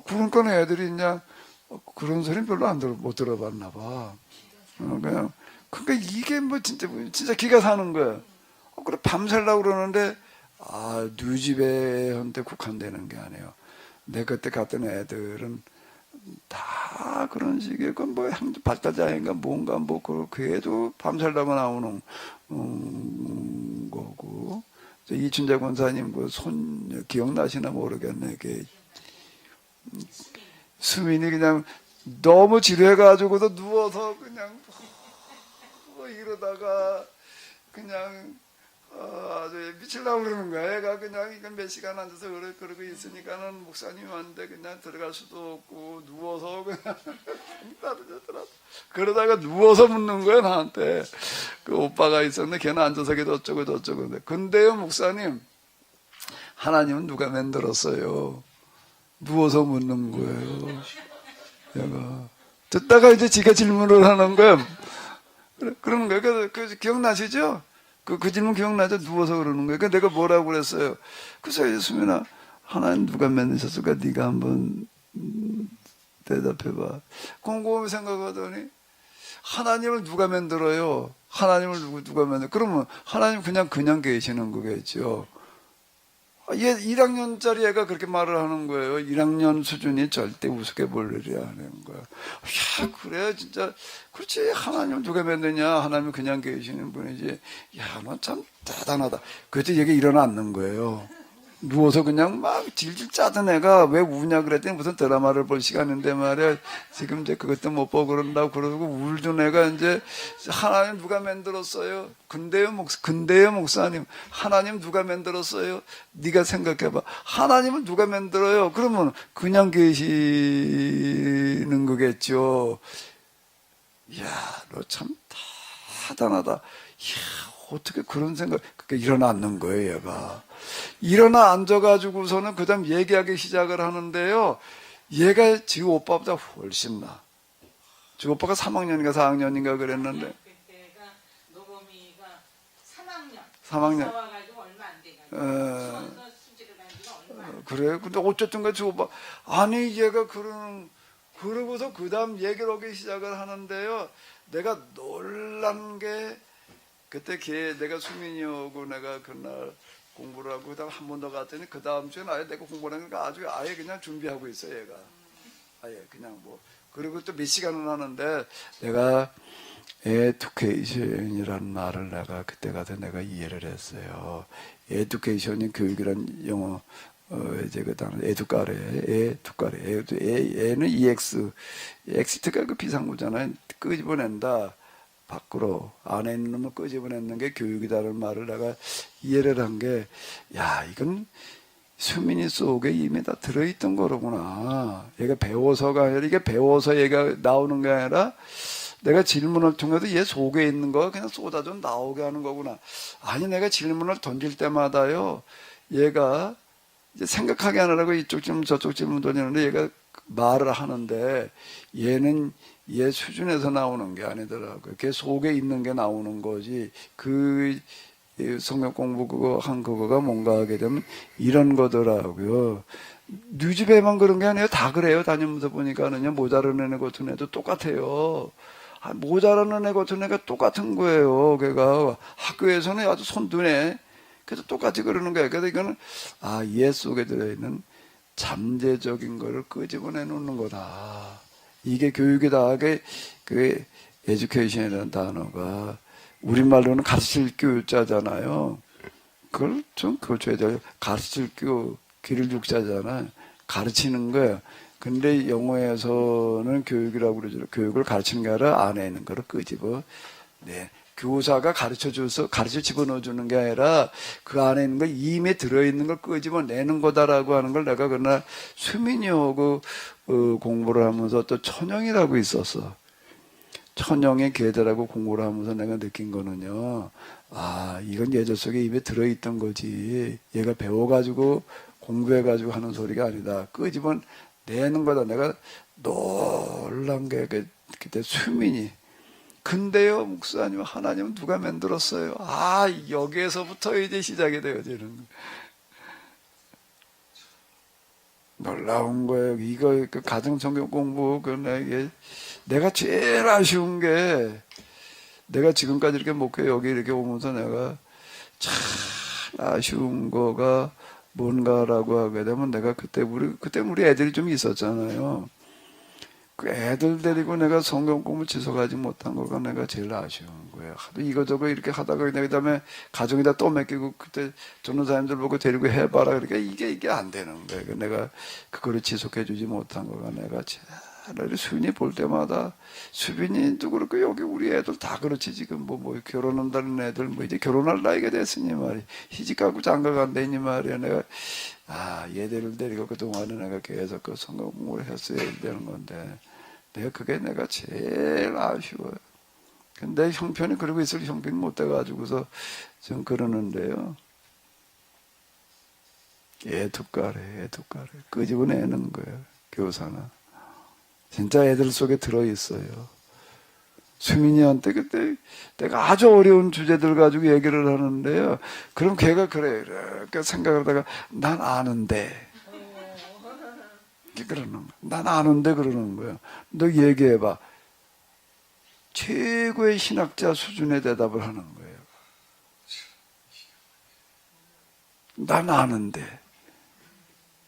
그러니까 애들이 그냥 그런 소리는 별로 못 들어봤나 봐. 그냥 그러니까 이게 뭐 진짜 기가 사는 거야. 그래 밤새려고 그러는데 뉴집애한테 국한되는 게 아니에요. 내 그때 갔던 애들은 다 그런 식의 뭐 발달장애인가 뭔가 뭐 그 애도 밤새려고 나오는 거고. 이춘재 권사님 그 손 기억나시나 모르겠네. 수민이 그냥 너무 지루해가지고도 누워서 그냥 이러다가 그냥 아주 미치려고 그러는 거야. 애가 그냥 이건 몇 시간 앉아서 그러고 있으니까는 목사님한테 그냥 들어갈 수도 없고 누워서 그냥 따뜻하더라고. 그러다가 누워서 묻는 거야 나한테. 그 오빠가 있었는데 걔는 앉아서 어쩌고 저쩌고. 근데요 목사님, 하나님은 누가 만들었어요? 누워서 묻는 거예요. 얘가 듣다가 이제 지가 질문을 하는 거야. 그러는 거야. 그 기억나시죠? 그 질문 기억나죠? 누워서 그러는 거예요. 내가 뭐라고 그랬어요? 그래서 수민아, 하나님 누가 만드셨을까? 네가 한번 대답해봐. 곰곰이 생각하더니 하나님을 누가 만들어요? 하나님을 누가 만들어? 그러면 하나님 그냥 계시는 거겠죠. 얘 1학년짜리 애가 그렇게 말을 하는 거예요. 1학년 수준이 절대 우습게 볼 일이 아닌 거야. 야, 그래, 진짜. 그렇지. 하나님 누가 만드냐? 하나님 그냥 계시는 분이지. 야, 너 참 대단하다. 그때 얘기 일어났는 거예요. 누워서 그냥 막 질질 짜던 애가 왜 우냐 그랬더니 무슨 드라마를 볼 시간인데 말이야. 지금 이제 그것도 못 보고 그런다고 그러고 울던 애가 이제 하나님 누가 만들었어요? 근데요 목사님, 하나님 누가 만들었어요? 네가 생각해봐. 하나님은 누가 만들어요? 그러면 그냥 계시는 거겠죠. 이야, 너 참 대단하다. 이야, 어떻게 그런 생각, 그게 일어났는 거예요, 얘가. 일어나 앉아가지고서는 그 다음 얘기하기 시작을 하는데요. 얘가 지 오빠보다 훨씬 나. 지 오빠가 3학년인가 4학년인가 그랬는데. 그때가 노범이가 3학년. 3학년. 와가지고 얼마 안 돼가지고. 수원서 수지를 간 지가 얼마 안 돼. 그래. 근데 어쨌든 지 오빠. 아니, 얘가 그러고서 그 다음 얘기를 하기 시작을 하는데요. 내가 놀란 게, 그때 내가 수민이하고 내가 그날 공부를 하고 그다음 한 번 더 갔더니 그 다음 주에는 아예 내가 공부를 하니까 아예 그냥 준비하고 있어 얘가. 아예 그냥 뭐. 그리고 또 몇 시간을 하는데 내가 에듀케이션이라는 말을 내가 그때 가서 내가 이해를 했어요. 에듀케이션이 교육이란 영어 이제 그 단어 에듀카레. 에는 EX. 엑시트가 그 비상구잖아요. 끄집어낸다. 밖으로 안에 있는 놈을 끄집어내는 게 교육이다라는 말을 내가 이해를 한 게, 야, 이건 수민이 속에 이미 다 들어있던 거로구나. 얘가 배워서가 아니라, 이게 배워서 얘가 나오는 게 아니라 내가 질문을 통해서 얘 속에 있는 거 그냥 쏟아져 나오게 하는 거구나. 아니, 내가 질문을 던질 때마다요, 얘가 이제 생각하게 하느라고 이쪽 질문 저쪽 질문 던지는데 얘가 말을 하는데 얘는 얘 수준에서 나오는 게 아니더라고요. 걔 속에 있는 게 나오는 거지. 그 성경 공부 그거가 뭔가 하게 되면 이런 거더라고요. 뉴집에만 그런 게 아니에요. 다 그래요. 다니면서 보니까는요. 모자라는 애 같은 애도 똑같아요. 모자라는 애 같은 애가 똑같은 거예요. 걔가 학교에서는 아주 손두네. 그래서 똑같이 그러는 거예요. 그래서 이거는 얘 속에 들어있는 잠재적인 거를 끄집어내 놓는 거다. 이게 교육이다. 그 에듀케이션이라는 단어가 우리말로는 가르칠 교자잖아요. 그걸 좀 고쳐야 돼요. 가르칠 귀를 육자잖아요. 가르치는 거예요. 근데 영어에서는 교육이라고 그러죠. 교육을 가르치는 게 아니라 안에 있는 거를 끄집어 내. 교사가 가르쳐 집어넣어 주는 게 아니라 그 안에 있는 걸 이미 들어있는 걸 끄집어 내는 거다라고 하는 걸 내가 그날 수민이하고 공부를 하면서 또 천영이라고 있었어. 천영의 계대라고 공부를 하면서 내가 느낀 거는요. 아, 이건 예절 속에 입에 들어있던 거지. 얘가 배워가지고 공부해가지고 하는 소리가 아니다. 끄집어 내는 거다. 내가 놀란 게 그때 수민이. 근데요, 목사님, 하나님은 누가 만들었어요? 아, 여기에서부터 이제 시작이 되어지는 거예요. 놀라운 거예요. 이거, 그 가정성경 공부, 내가 제일 아쉬운 게, 내가 지금까지 이렇게 목회 여기 이렇게 오면서 내가 참 아쉬운 거가 뭔가라고 하게 되면 내가 그때 우리 애들이 좀 있었잖아요. 그 애들 데리고 내가 성경 공부 지속하지 못한 거가 내가 제일 아쉬운 거예요. 하도 이거저거 이렇게 하다가 그다음에 가정에다 또 맡기고 그때 전도사님들 보고 데리고 해봐라 그러니까 이게 안 되는 거예요. 내가 그거를 지속해주지 못한 거가 내가 차라리 수빈이 볼 때마다 수빈이도 그렇고 여기 우리 애들 다 그렇지 지금 뭐 결혼한다는 애들 뭐 이제 결혼할 나이가 됐으니 말이야. 시집가고 장가간다니 말이야. 내가 얘들을 데리고 그동안에 내가 계속 그 성경 공부를 했어야 되는 건데 내가 제일 아쉬워요. 근데 형편이 그러고 있을 형편이 못 돼가지고서 좀 그러는데요. 애두까래 끄집어내는 거예요. 교사는 진짜 애들 속에 들어있어요. 수민이한테 그때 내가 아주 어려운 주제들 가지고 얘기를 하는데요. 그럼 걔가 그래 이렇게 생각을 하다가 난 아는데 그러는 거야. 난 아는데 그러는 거야. 너 얘기해봐. 최고의 신학자 수준의 대답을 하는 거예요. 난 아는데.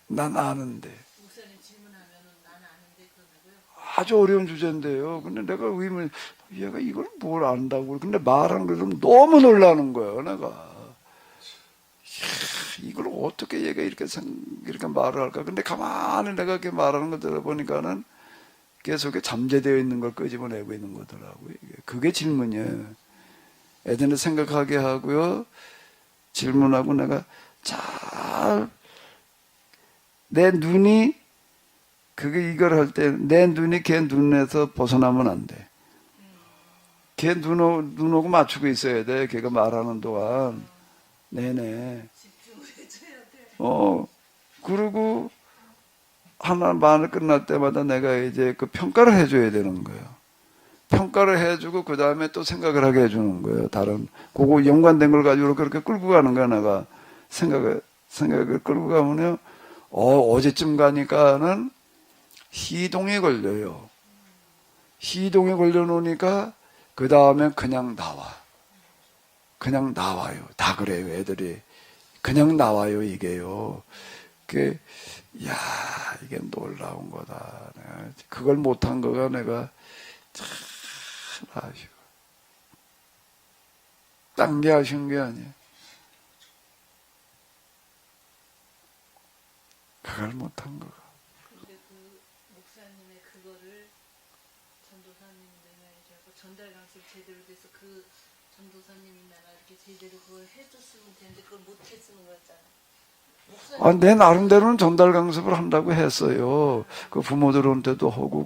목사님 질문하면은 나는 아는데 그런다고요? 아주 어려운 주제인데요. 근데 내가 의문, 얘가 이걸 뭘 안다고. 근데 말하는 거 좀 너무 놀라는 거예요, 내가. 이걸 어떻게 얘가 이렇게 말을 할까. 근데 가만히 내가 이렇게 말하는 거 들어보니까는 계속 잠재되어 있는 걸 끄집어내고 있는 거더라고요. 그게 질문이에요. 애들은 생각하게 하고요. 질문하고 내가 잘, 내 눈이 이걸 할 때 내 눈이 걔 눈에서 벗어나면 안 돼. 걔 눈하고 맞추고 있어야 돼. 걔가 말하는 동안. 네네. 집중을 해줘야 돼. 그리고 하나 말을 끝날 때마다 내가 이제 그 평가를 해줘야 되는 거예요. 평가를 해주고 그 다음에 또 생각을 하게 해주는 거예요. 다른 그거 연관된 걸 가지고 그렇게 끌고 가는 거야. 내가 생각을 끌고 가면요. 어제쯤 가니까는 시동이 걸려요. 시동이 걸려놓으니까 그 다음에 그냥 나와요. 다 그래요, 애들이. 그냥 나와요, 이게요. 이게 놀라운 거다. 그걸 못한 거가 내가 참 아쉬워. 딴 게 아쉬운 게 아니에요. 그걸 못한 거가. 근데 그 목사님의 그거를 전도사님들이나 이제 전달 강습 제대로 돼서 그 전도사님이나 이렇게 제대로 그걸 해줬으면 되는데 그걸 못 했으면 거였잖아. 내 나름대로는 전달 강습을 한다고 했어요. 그 부모들한테도 하고,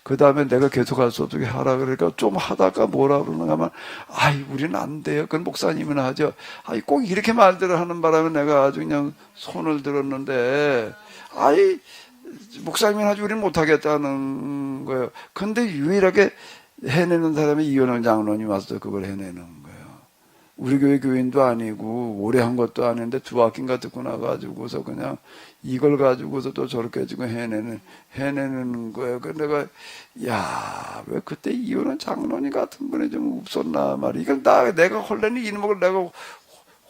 그 다음에 내가 계속 할 수 없게 하라 그러니까 좀 하다가 뭐라 그러는가 하면, 우리는 안 돼요. 그건 목사님이나 하죠. 꼭 이렇게 말들을 하는 바람에 내가 아주 그냥 손을 들었는데, 목사님이나 하지 우리는 못하겠다는 거예요. 근데 유일하게 해내는 사람이 이현영 장로님 와서 그걸 해내는 거예요. 우리 교회 교인도 아니고 오래 한 것도 아닌데 두 학기인가 듣고 나가지고서 그냥 이걸 가지고서 또 저렇게 지금 해내는 거예요. 그래서 내가 왜 그때 이혼한 장로님 같은 분이 좀 없었나 말이야. 이걸 내가 헐레니 이놈을 내가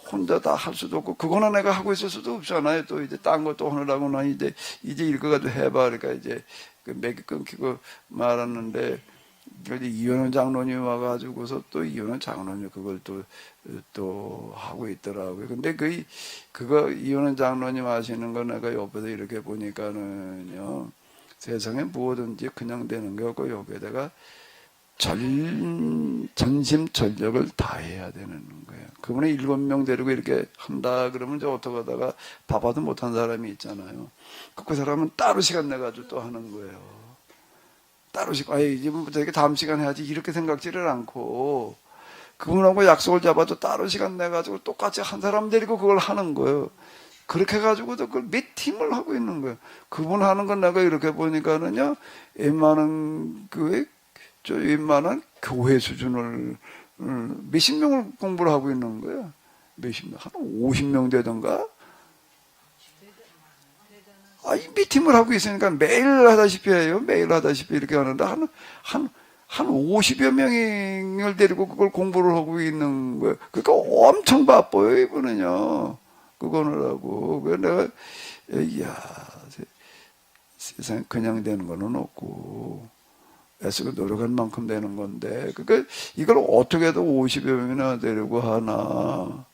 혼자 다 할 수도 없고 그거나 내가 하고 있을 수도 없잖아요. 또 이제 딴 것도 하느라고 나 이제 이거 가지고 해봐. 그러니까 이제 맥이 끊기고 말았는데 이현원 장로님 와가지고서 또 이현원 장로님 그걸 또 하고 있더라고요. 근데 그거 이현원 장로님 하시는 거 내가 옆에서 이렇게 보니까는요, 세상에 뭐든지 그냥 되는 게 없고 여기에다가 전심전력을 다해야 되는 거예요. 그분이 7명 데리고 이렇게 한다 그러면 이제 어떻게 하다가 바빠도 못한 사람이 있잖아요. 그 사람은 따로 시간 내가지고 또 하는 거예요. 따로 시간, 이제부터 이렇게 다음 시간 해야지 이렇게 생각지를 않고 그분하고 약속을 잡아도 따로 시간 내가지고 똑같이 한 사람 데리고 그걸 하는 거예요. 그렇게 해가지고도 그걸 몇 팀을 하고 있는 거예요. 그분 하는 건 내가 이렇게 보니까는요, 웬만한 교회 수준을 몇십 명을 공부를 하고 있는 거예요. 몇십 명, 한 50명 되던가? 몇 팀을 하고 있으니까 매일 하다시피 해요. 매일 하다시피 이렇게 하는데 한 50여 명을 데리고 그걸 공부를 하고 있는 거예요. 그러니까 엄청 바빠요, 이분은요. 그거를 하고. 그래서 내가, 이야, 세상에 그냥 되는 거는 없고, 애쓰고 노력한 만큼 되는 건데, 그러니까 이걸 어떻게 해도 50여 명이나 데리고 하나,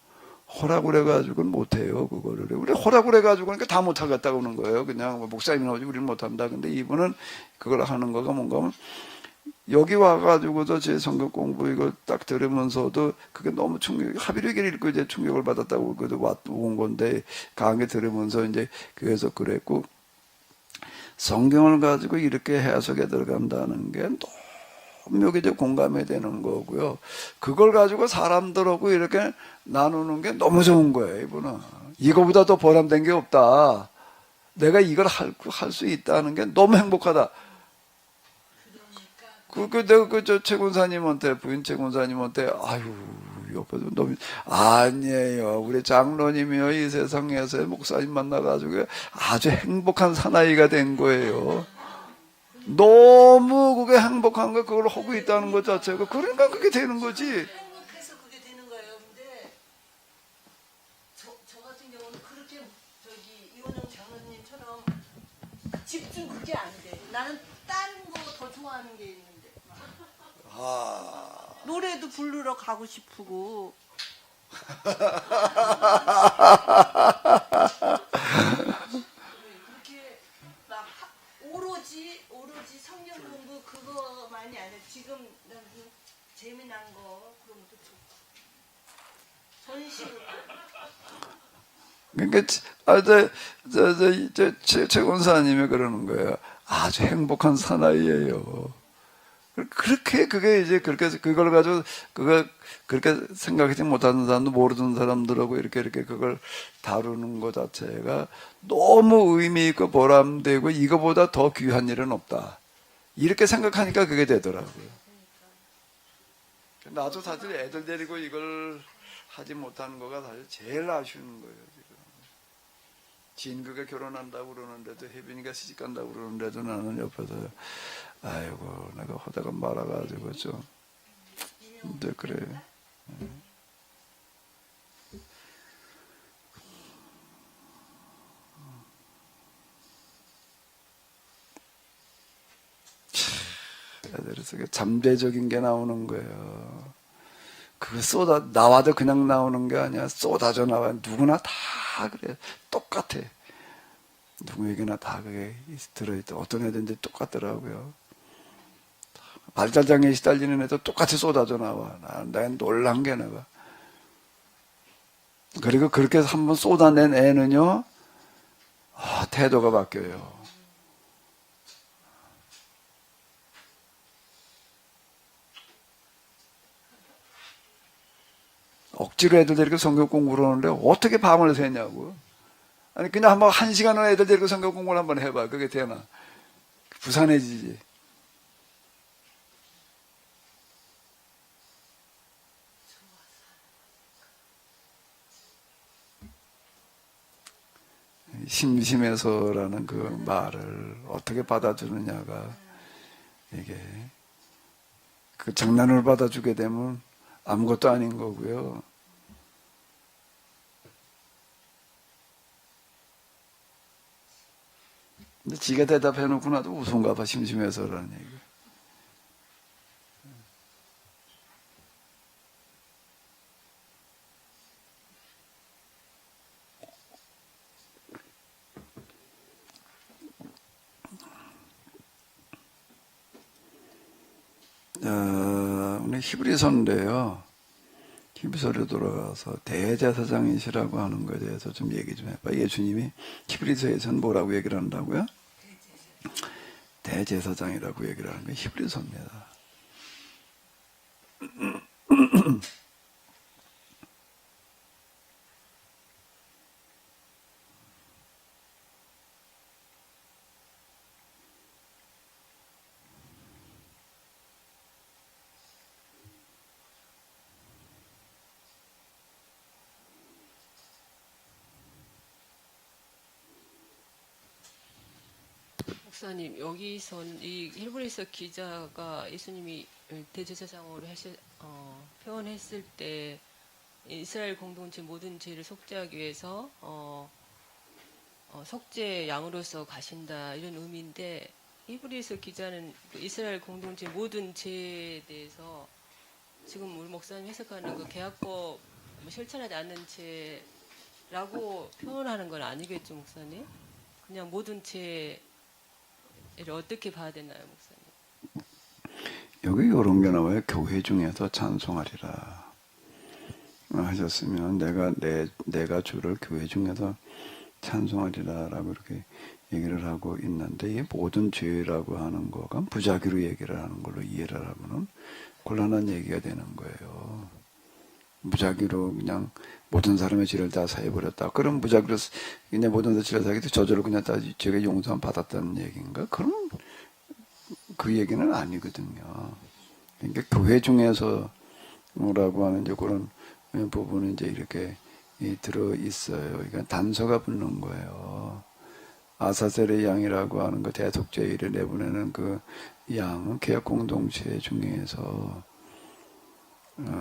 허락을 해가지고는 못해요, 그거를. 우리 허락을 해가지고 그러니까 다 못하겠다고 하는 거예요. 그냥 목사님이 나오지 우리는 못한다. 근데 이분은 그걸 하는 거가 뭔가 하면, 여기 와가지고도 제 성경 공부 이걸 딱 들으면서도 그게 너무 하비르기를 읽고 이제 충격을 받았다고 그래도 온 건데, 강의 들으면서 이제 그래서 그랬고, 성경을 가지고 이렇게 해석에 들어간다는 게 너무 여기 이제 공감이 되는 거고요. 그걸 가지고 사람들하고 이렇게 나누는 게 너무 좋은 거예요, 이분은. 이거보다 더 보람된 게 없다. 내가 이걸 할 수 있다는 게 너무 행복하다. 내가 최군사님한테, 부인 최군사님한테, 옆에서 너무, 아니에요. 우리 장로님이요. 이 세상에서 목사님 만나가지고 아주 행복한 사나이가 된 거예요. 너무 그게 행복한 거, 그걸 하고 있다는 것 자체가. 그러니까 그게 되는 거지. 행복해서 그게 되는 거예요. 근데 저 같은 경우는 그렇게 이원영 장로님처럼 집중 그게 안 돼. 나는 다른 거 더 좋아하는 게 있는데. 노래도 부르러 가고 싶고. 그렇게 막 오로지 성경 공부 그거만이 아니라 지금 나는 재미난 거 그런 것도 좋고. 전시고. 그러니까, 최군사님이 그러는 거예요. 아주 행복한 사나이예요. 그렇게, 그걸 가지고, 그렇게 생각하지 못하는 사람도 모르는 사람들하고 이렇게 그걸 다루는 것 자체가 너무 의미있고 보람되고 이거보다 더 귀한 일은 없다. 이렇게 생각하니까 그게 되더라고요. 나도 사실 애들 데리고 이걸 하지 못하는 거가 사실 제일 아쉬운 거예요, 지금. 진그가 결혼한다고 그러는데도, 혜빈이가 시집간다고 그러는데도 나는 옆에서, 아이고, 내가 하다가 말아가지고 좀, 근데 그래. 애들에서 잠재적인 게 나오는 거예요. 그거 나와도 그냥 나오는 게 아니야. 쏟아져 나와요. 누구나 다 그래. 똑같아. 누구에게나 다 그게 들어있다. 어떤 애든지 똑같더라고요. 발달장애에 시달리는 애도 똑같이 쏟아져 나와. 난 놀란 게 내가. 그리고 그렇게 한번 쏟아낸 애는요, 태도가 바뀌어요. 억지로 애들 데리고 성경 공부를 하는데 어떻게 밤을 새냐고. 아니 그냥 한번 1시간은 애들 데리고 성경 공부를 한번 해봐. 그게 되나. 부산해지지. 심심해서라는 그 말을 어떻게 받아주느냐가 이게 그 장난을 받아주게 되면 아무것도 아닌 거고요. 근데 지가 대답해 놓고 나도 웃은가 봐. 심심해서라는 얘기. 오늘 히브리서인데요. 히브리서로 돌아가서 대제사장이시라고 하는 것에 대해서 좀 얘기 좀 해봐. 예수님이 히브리서에서는 뭐라고 얘기를 한다고요? 대제사장이라고 얘기를 하는 게 히브리서입니다. 목사님, 여기선 이 히브리서 기자가 예수님이 대제사장으로 표현했을 때 이스라엘 공동체 모든 죄를 속죄하기 위해서 속죄 양으로서 가신다 이런 의미인데, 히브리서 기자는 그 이스라엘 공동체 모든 죄에 대해서 지금 우리 목사님 해석하는 그 계약법 실천하지 않는 죄라고 표현하는 건 아니겠죠, 목사님? 그냥 모든 죄를 어떻게 봐야 되나요, 목사님? 여기 이런 게 나와요. 교회 중에서 찬송하리라 하셨으면 내가 주를 교회 중에서 찬송하리라라고 이렇게 얘기를 하고 있는데, 이 모든 죄라고 하는 거가 부작위로 얘기를 하는 걸로 이해를 하면은 곤란한 얘기가 되는 거예요. 무작위로 그냥 모든 사람의 죄를 다 사해버렸다. 그럼 무작위로 그냥 모든 죄를 사기도 저절로 그냥 다 죄가 용서만 받았다는 얘기인가? 그럼 그 얘기는 아니거든요. 그러니까 교회 중에서 뭐라고 하는 이제 그런 부분이 이제 이렇게 들어 있어요. 그러니까 단서가 붙는 거예요. 아사셀의 양이라고 하는 그 대속죄일에 내보내는 그 양은 계약 공동체 중에서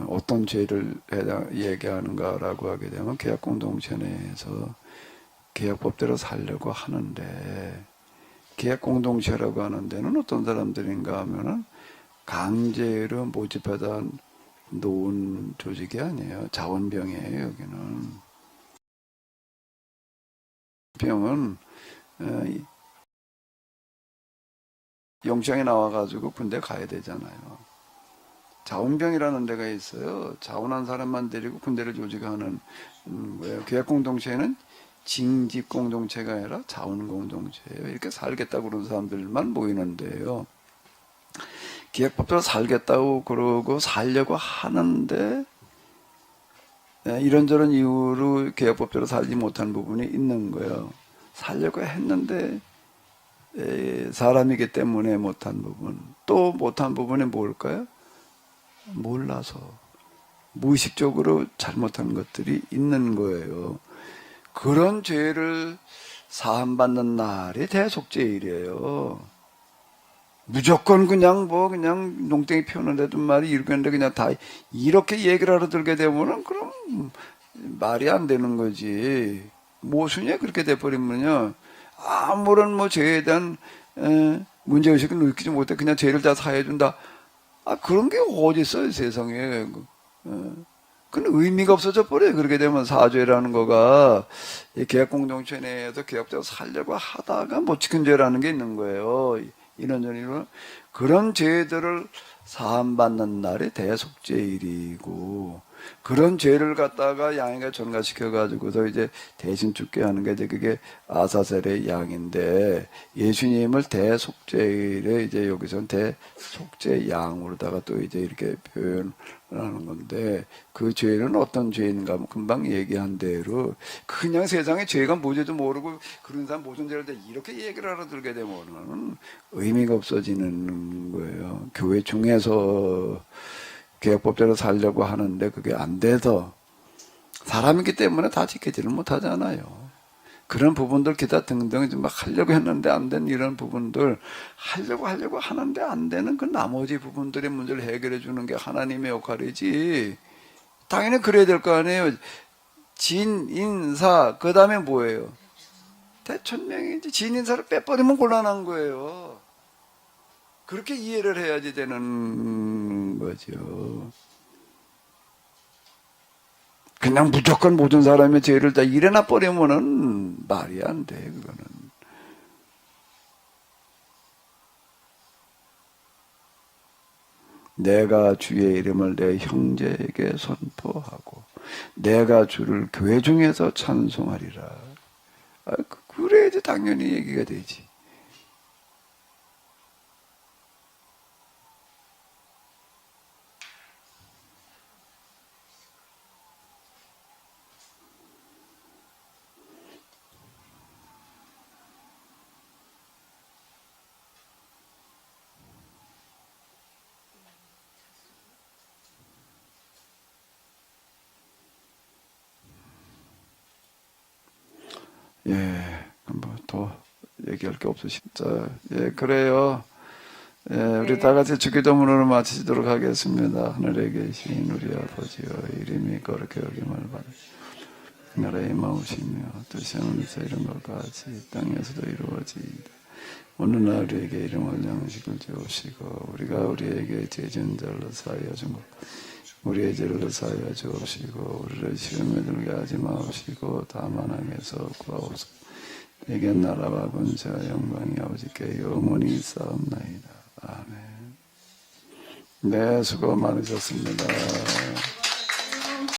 어떤 죄를 얘기하는가라고 하게 되면 계약 공동체 내에서 계약법대로 살려고 하는데, 계약 공동체라고 하는 데는 어떤 사람들인가 하면은 강제로 모집하다 놓은 조직이 아니에요. 자원병이에요. 여기는 병은 영장이 나와가지고 군대 가야 되잖아요. 자원병이라는 데가 있어요. 자원한 사람만 데리고 군대를 조직하는 거예요. 계약 공동체는 징집 공동체가 아니라 자원 공동체예요. 이렇게 살겠다고 그러는 사람들만 모이는데요. 계약법대로 살겠다고 그러고 살려고 하는데 이런저런 이유로 계약법대로 살지 못한 부분이 있는 거예요. 살려고 했는데 사람이기 때문에 못한 부분, 또 못한 부분이 뭘까요? 몰라서 무의식적으로 잘못한 것들이 있는 거예요. 그런 죄를 사함받는 날이 대속죄일이에요. 무조건 그냥 농땡이 피우는 데도 말이 이렇게 그냥 다 이렇게 얘기를 알아들게 되면은 그럼 말이 안 되는 거지. 모순이야. 그렇게 돼버리면요, 아무런 죄에 대한 문제의식을 느끼지 못해 그냥 죄를 다 사해준다. 그런 게 어디 있어요, 세상에. 그건 의미가 없어져 버려요. 그렇게 되면 사죄라는 거가 계약 공동체 내에서 계약대로 살려고 하다가 못 지킨 죄라는 게 있는 거예요. 이런 그런 죄들을 사함받는 날이 대속죄일이고, 그런 죄를 갖다가 양이가 전가시켜가지고서 이제 대신 죽게 하는 게 이제 그게 아사셀의 양인데, 예수님을 대속죄일에 이제 여기서는 대속죄 양으로다가 또 이제 이렇게 표현하는 건데, 그 죄는 어떤 죄인가 하면 금방 얘기한 대로 그냥 세상에 죄가 뭔지도 모르고 그런 사람 모든 죄를 다 이렇게 얘기를 알아들게 되면은 의미가 없어지는 거예요. 교회 중에서 계약법대로 살려고 하는데 그게 안 돼서, 사람이기 때문에 다 지키지를 못하잖아요. 그런 부분들 기타 등등 막 하려고 했는데 안 된 이런 부분들, 하려고 하는데 안 되는 그 나머지 부분들의 문제를 해결해 주는 게 하나님의 역할이지. 당연히 그래야 될 거 아니에요. 진인사, 그 다음에 뭐예요? 대천명이지. 진인사를 빼버리면 곤란한 거예요. 그렇게 이해를 해야지 되는 거죠. 그냥 무조건 모든 사람의 죄를 다 일어나 버리면은 말이 안 돼, 그거는. 내가 주의 이름을 내 형제에게 선포하고 내가 주를 교회 중에서 찬송하리라. 그래야지 당연히 얘기가 되지. 예, 뭐 더 얘기할 게 없으십니다. 예, 그래요. 예, 우리 다 같이 주기도문으로 마치도록 하겠습니다. 하늘에 계신 우리 아버지여, 이름이 거룩히 여김을 받으 나라의 마우시며 뜻이 하늘에서 이룬 것 같이 땅에서도 이루어지이다. 오늘날 우리에게 일용할 양식을 주옵시고 우리가 우리에게 죄진 자를 사하여 준 것 우리의 죄를 사하여 주옵시고 우리를 시험에 들게 하지 마옵시고 다만 악에서 구하옵소서. 내게 나라와 권세와 영광이 아버지께 영원히 있사옵나이다. 아멘. 네, 수고 많으셨습니다.